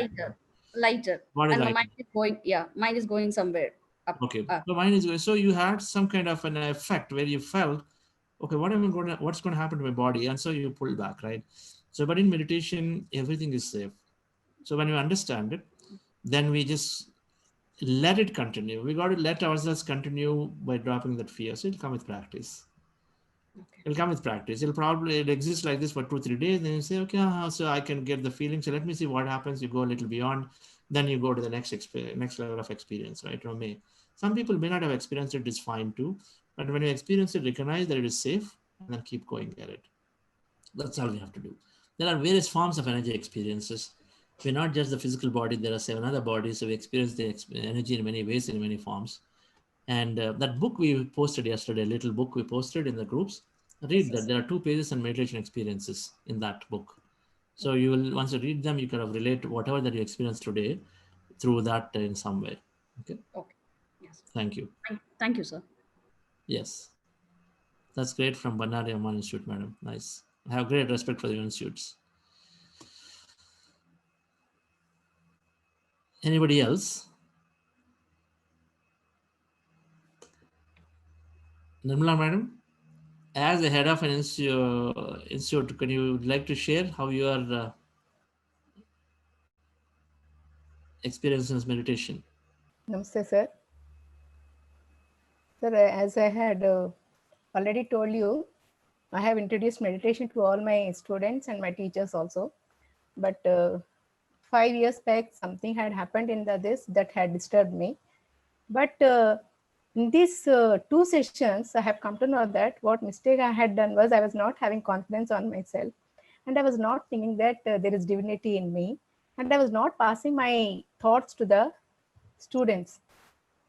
Speaker 15: lighter.
Speaker 2: What is
Speaker 15: And
Speaker 2: lighter?
Speaker 15: the mind is going, mind is going somewhere up.
Speaker 2: Okay, so mine is going. So you had some kind of an effect where you felt, okay, what's going to happen to my body? And so you pull back, right? So, but in meditation, everything is safe. So when you understand it, then we just let it continue. We got to let ourselves continue by dropping that fear. So it'll come with practice. It'll come with practice. It'll exist like this for 2-3 days. Then you say, okay, so I can get the feeling. So let me see what happens. You go a little beyond. Then you go to the next level of experience, right? Some people may not have experienced it. It's fine too. But when you experience it, recognize that it is safe and then keep going at it. That's all we have to do. There are various forms of energy experiences. We're not just the physical body. There are 7 other bodies. So we experience the energy in many ways, in many forms. And that book we posted yesterday, a little book we posted in the groups, read that. There are 2 pages on meditation experiences in that book. So you will, once you read them, you kind of relate to whatever that you experienced today through that in some way. Okay.
Speaker 15: Okay. Yes.
Speaker 2: Thank you.
Speaker 15: Thank you, sir.
Speaker 2: Yes. That's great from Bannari Amman Institute, madam. Nice. I have great respect for the institutes. Anybody else? Nirmala, madam, as a head of an institute, can you like to share how you are experiencing meditation?
Speaker 16: Namaste, sir. Sir, as I had already told you, I have introduced meditation to all my students and my teachers also. But 5 years back, something had happened in this that had disturbed me. But in these 2 sessions, I have come to know that what mistake I had done was I was not having confidence on myself. And I was not thinking that there is divinity in me. And I was not passing my thoughts to the students.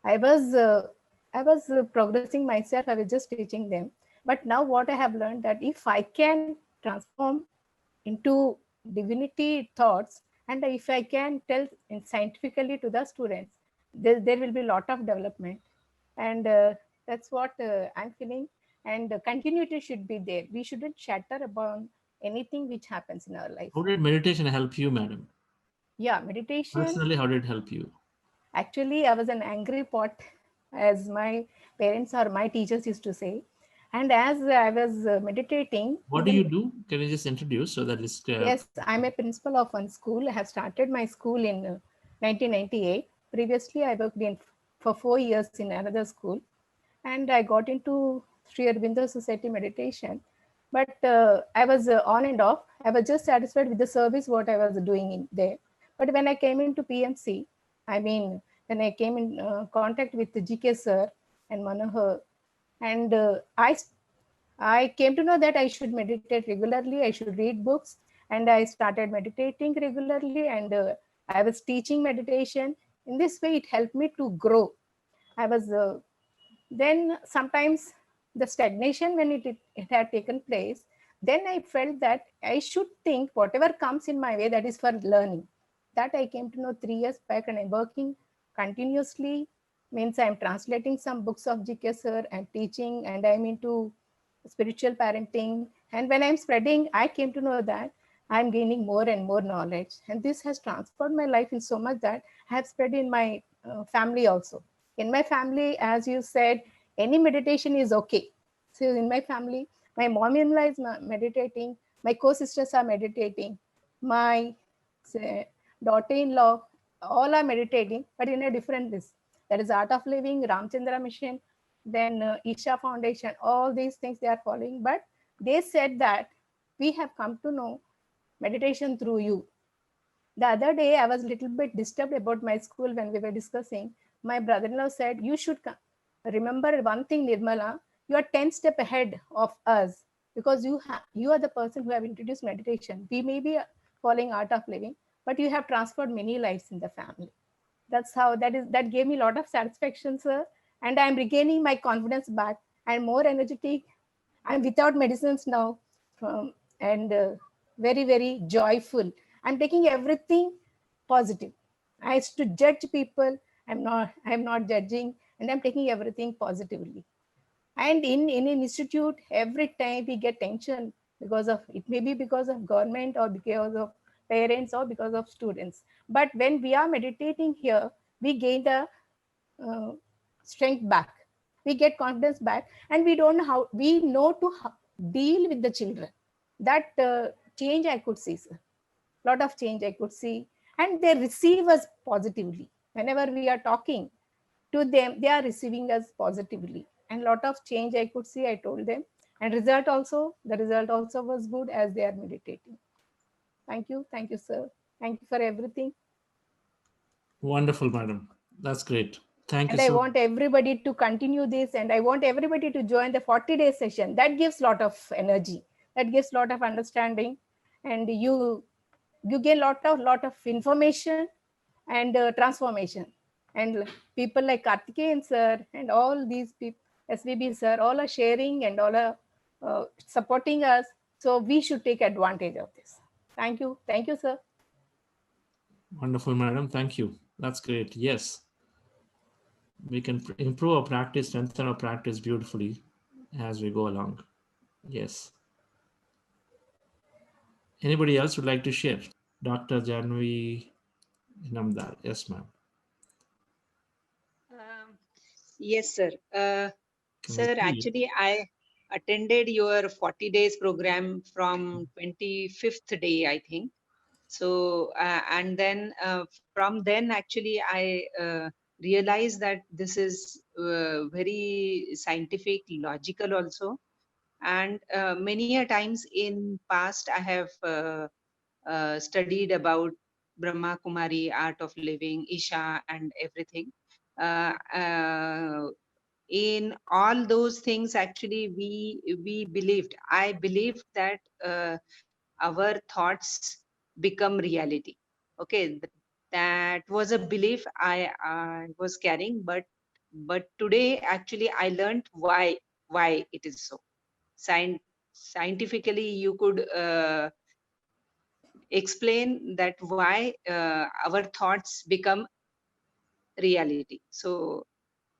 Speaker 16: I was progressing myself. I was just teaching them. But now what I have learned, that if I can transform into divinity thoughts, and if I can tell scientifically to the students, there will be a lot of development. And that's what I'm feeling. And continuity should be there. We shouldn't shatter about anything which happens in our life.
Speaker 2: How did meditation help you, madam?
Speaker 16: Yeah, meditation.
Speaker 2: Personally, how did it help you?
Speaker 16: Actually, I was an angry pot, as my parents or my teachers used to say. And as I was meditating.
Speaker 2: What do you do? Can you just introduce so that it's clear?
Speaker 16: Yes, I'm a principal of one school. I have started my school in 1998. Previously, I worked for 4 years in another school. And I got into Sri Aurobindo Society meditation. But I was on and off. I was just satisfied with the service, what I was doing in there. But when I came into PMC, I mean, when I came in contact with the GK sir and Manohar, and I came to know that I should meditate regularly, I should read books, and I started meditating regularly, and I was teaching meditation. In this way, it helped me to grow. I was then sometimes the stagnation, when it had taken place, then I felt that I should think whatever comes in my way, that is for learning. That I came to know 3 years back, and I'm working continuously. Means I'm translating some books of GK sir, I'm teaching, and I'm into spiritual parenting. And when I'm spreading, I came to know that I'm gaining more and more knowledge. And this has transformed my life in so much that I have spread in my family also. In my family, as you said, any meditation is okay. So in my family, my mom-in-law is meditating, my co-sisters are meditating, my daughter-in-law, all are meditating, but in a different list. That is Art of Living, Ramchandra Mission, then Isha Foundation, all these things they are following. But they said that we have come to know meditation through you. The other day, I was a little bit disturbed about my school when we were discussing. My brother-in-law said, you should remember one thing, Nirmala, you are 10 steps ahead of us, because you are the person who have introduced meditation. We may be following Art of Living, but you have transferred many lives in the family. That's how that gave me a lot of satisfaction, sir. And I'm regaining my confidence back. I'm more energetic. I'm without medicines now, and very, very joyful. I'm taking everything positive. I used to judge people. I'm not judging, and I'm taking everything positively. And in an institute, every time we get tension because of, it may be because of government or because of parents or because of students. But when we are meditating here, we gain the strength back. We get confidence back, and we know to deal with the children. That change I could see, sir. Lot of change I could see, and they receive us positively. Whenever we are talking to them, they are receiving us positively, and lot of change I could see. I told them, and the result also was good as they are meditating. Thank you, sir. Thank you for everything.
Speaker 2: Wonderful, madam. That's great. Thank you.
Speaker 16: And I want everybody to continue this, and I want everybody to join the 40-day session. That gives a lot of energy. That gives a lot of understanding, and you get lot of information and transformation. And people like Karthikeyan sir and all these people, SVB sir, all are sharing and all are supporting us. So we should take advantage of this. Thank you, sir.
Speaker 2: Wonderful, madam. Thank you. That's great. Yes, we can improve our practice, strengthen our practice beautifully as we go along. Yes. Anybody else would like to share? Dr. Janvi Namdar. Yes, ma'am.
Speaker 17: Yes, sir. Sir, actually, I attended your 40 days program from 25th day, I think. So, and then from then, actually, I realized that this is very scientific, logical also. And many a times in past, I have studied about Brahma Kumari, Art of Living, Isha, and everything. In all those things, actually, we believed. I believed that our thoughts become reality. Okay, that was a belief I was carrying, but today, actually, I learned why it is so. scientifically you could explain that why our thoughts become reality. So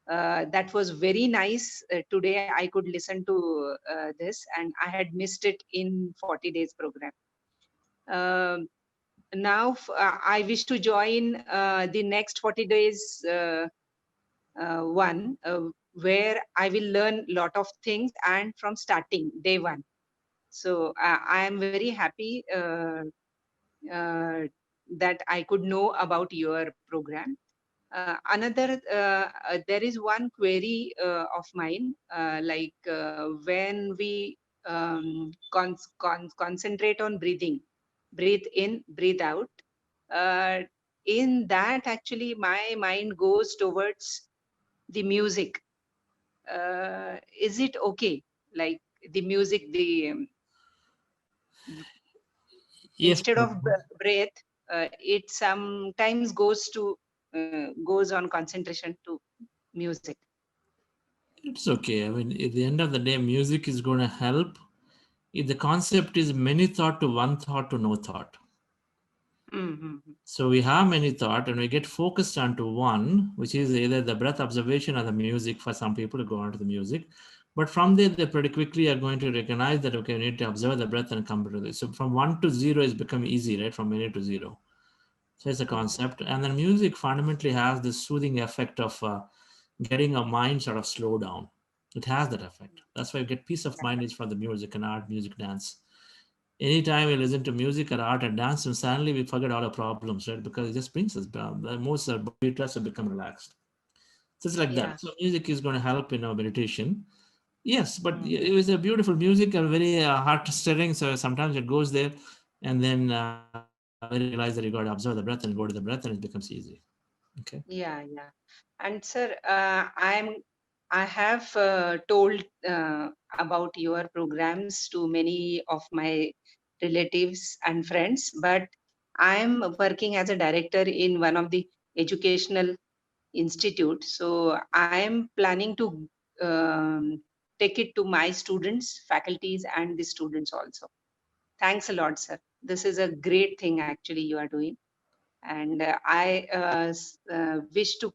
Speaker 17: that was very nice. Today I could listen to this, and I had missed it in 40 days program. Now I wish to join the next 40 days one, where I will learn a lot of things and from starting day one. So I am very happy that I could know about your program. There is one query of mine, when we concentrate on breathing, breathe in, breathe out. In that, actually, my mind goes towards the music. Is it okay? Like the music,
Speaker 2: Yes.
Speaker 17: instead of breath, it sometimes goes on concentration to music.
Speaker 2: It's okay. I mean, at the end of the day, music is going to help. If the concept is many thought to one thought to no thought. So we have many thought and we get focused onto one, which is either the breath observation or the music. For some people to go on to the music, but from there they pretty quickly are going to recognize that, okay, we need to observe the breath and come to this. So from 1 to 0 is become easy, right? From many to 0. So it's a concept. And then music fundamentally has this soothing effect of getting our mind sort of slow down. It has that effect. That's why you get peace of mind is from the music and art, music, dance. Anytime we listen to music or art and dance, and suddenly we forget all our problems, right? Because it just brings us down. Most of our body stress have become relaxed. So it's like that. So music is going to help in our meditation. Yes, but it was a beautiful music and very heart-stirring. So sometimes it goes there, and then I realize that you got to observe the breath and go to the breath, and it becomes easy. Okay.
Speaker 17: Yeah. And sir, I have told about your programs to many of my relatives and friends, but I am working as a director in one of the educational institute. So I am planning to take it to my students, faculties, and the students also. Thanks a lot, sir. This is a great thing actually you are doing. And I wish to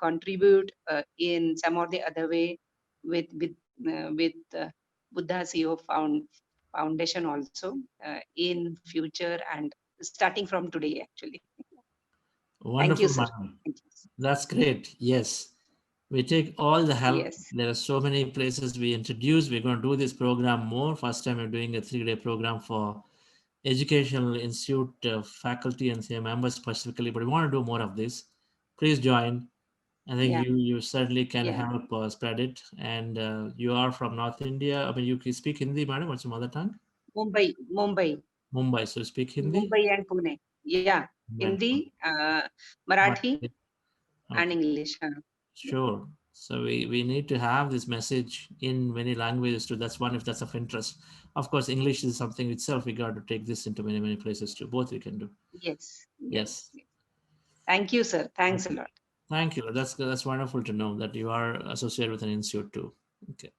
Speaker 17: contribute in some or the other way with Buddha CEO Foundation also in future and starting from today actually.
Speaker 2: Wonderful,
Speaker 17: Thank you, sir.
Speaker 2: madam. That's great. Yes. We take all the help.
Speaker 17: Yes.
Speaker 2: There are so many places we introduce. We're going to do this program more. First time we're doing a 3-day program for Educational Institute faculty and their members specifically, but we want to do more of this. Please join. I think you certainly can help spread it. And you are from North India. I mean, you can speak Hindi, madam. What's your mother tongue?
Speaker 17: Mumbai.
Speaker 2: Mumbai. So speak Hindi?
Speaker 17: Mumbai and Pune. Yeah. Hindi, Marathi, and English.
Speaker 2: Sure. So we need to have this message in many languages too. That's one if that's of interest. Of course, English is something itself. We got to take this into many places too. Both we can do.
Speaker 17: Yes. Thank you, sir. Thanks a lot.
Speaker 2: Thank you. That's wonderful to know that you are associated with an institute too. Okay.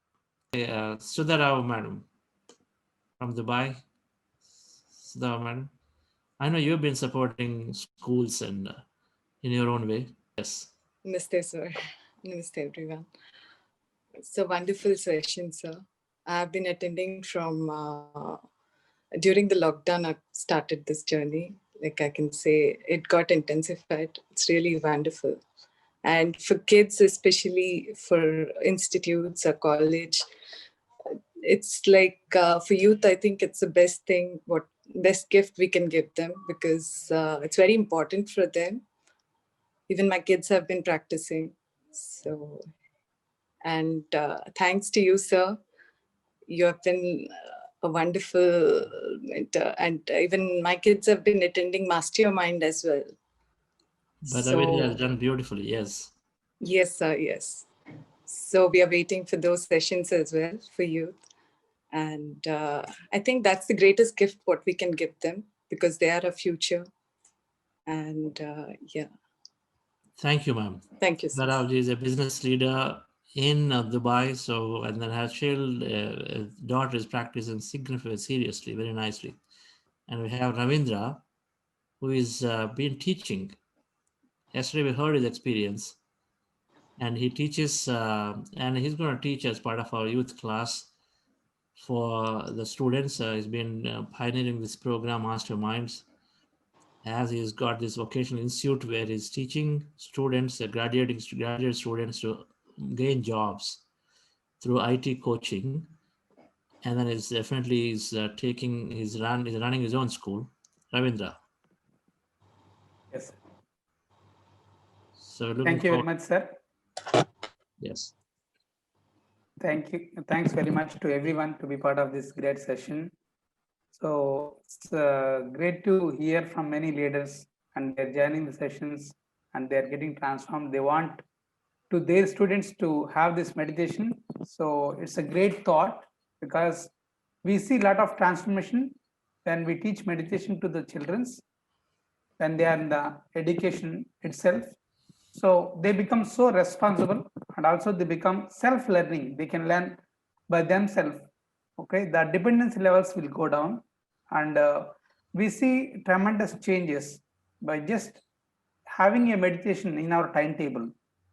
Speaker 2: Sudha Rao, madam, from Dubai. Sudha Rao, madam. I know you've been supporting schools and in your own way. Yes.
Speaker 18: Namaste, sir. Namaste, everyone. It's a wonderful session, sir. I've been attending from during the lockdown. I've started this journey. Like I can say, it got intensified. It's really wonderful. And for kids, especially for institutes or college, it's like for youth, I think it's the best thing, best gift we can give them, because it's very important for them. Even my kids have been practicing. So, and thanks to you, sir. You have been a wonderful mentor, and even my kids have been attending Mastermind as well.
Speaker 2: But David has done beautifully, yes.
Speaker 18: Yes, sir, yes. So we are waiting for those sessions as well for youth. And I think that's the greatest gift what we can give them, because they are a future. And yeah.
Speaker 2: Thank you, ma'am.
Speaker 18: Thank you, sir.
Speaker 2: Sudha Rao ji is a business leader in Dubai. So, and then her daughter is practicing significantly seriously, very nicely. And we have Ravindra, who is been teaching. Yesterday we heard his experience, and he teaches, and he's going to teach as part of our youth class for the students. He's been pioneering this program, Masterminds, as he's got this vocational institute where he's teaching students, graduate students to gain jobs through IT coaching. And then he's definitely he's running his own school. Ravindra.
Speaker 19: Yes.
Speaker 2: So
Speaker 19: thank you very much, sir.
Speaker 2: Yes.
Speaker 19: Thank you. Thanks very much to everyone to be part of this great session. So it's great to hear from many leaders, and they're joining the sessions and they're getting transformed. They want to their students to have this meditation. So it's a great thought, because we see a lot of transformation when we teach meditation to the children, when they are in the education itself. So they become so responsible, and also they become self-learning. They can learn by themselves. Okay, the dependency levels will go down, and we see tremendous changes by just having a meditation in our timetable.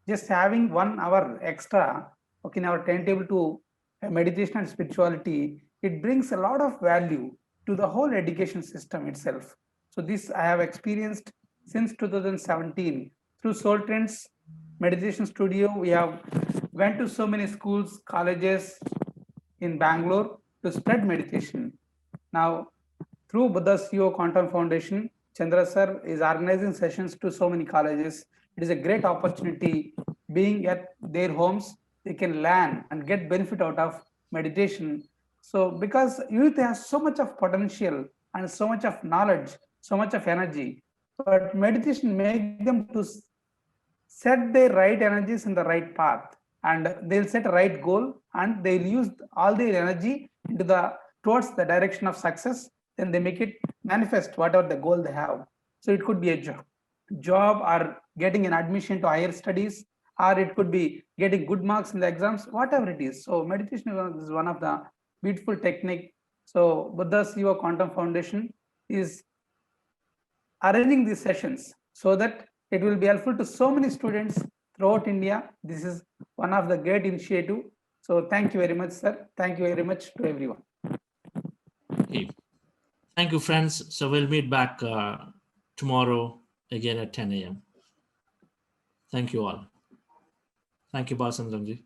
Speaker 19: Just having 1 hour extra, okay, in our timetable to meditation and spirituality, it brings a lot of value to the whole education system itself. So this I have experienced since 2017 through Soul Trends Meditation Studio. We have went to so many schools, colleges in Bangalore to spread meditation. Now, through Buddha's CEO Quantum Foundation, Chandra sir is organizing sessions to so many colleges. It is a great opportunity. Being at their homes, they can learn and get benefit out of meditation. So because youth has so much of potential and so much of knowledge, so much of energy, but meditation makes them to set their right energies in the right path, and they'll set a right goal, and they'll use all their energy into towards the direction of success. Then they make it manifest whatever the goal they have. So it could be a job or getting an admission to higher studies, or it could be getting good marks in the exams, whatever it is. So meditation is one of the beautiful technique. So Buddha's CEO Quantum Foundation is arranging these sessions so that it will be helpful to so many students throughout India. This is one of the great initiative. So thank you very much, sir. Thank you very much to everyone.
Speaker 2: Okay. Thank you, friends. So we'll meet back tomorrow again at 10 a.m. Thank you all. Thank you, Balsam Ramji.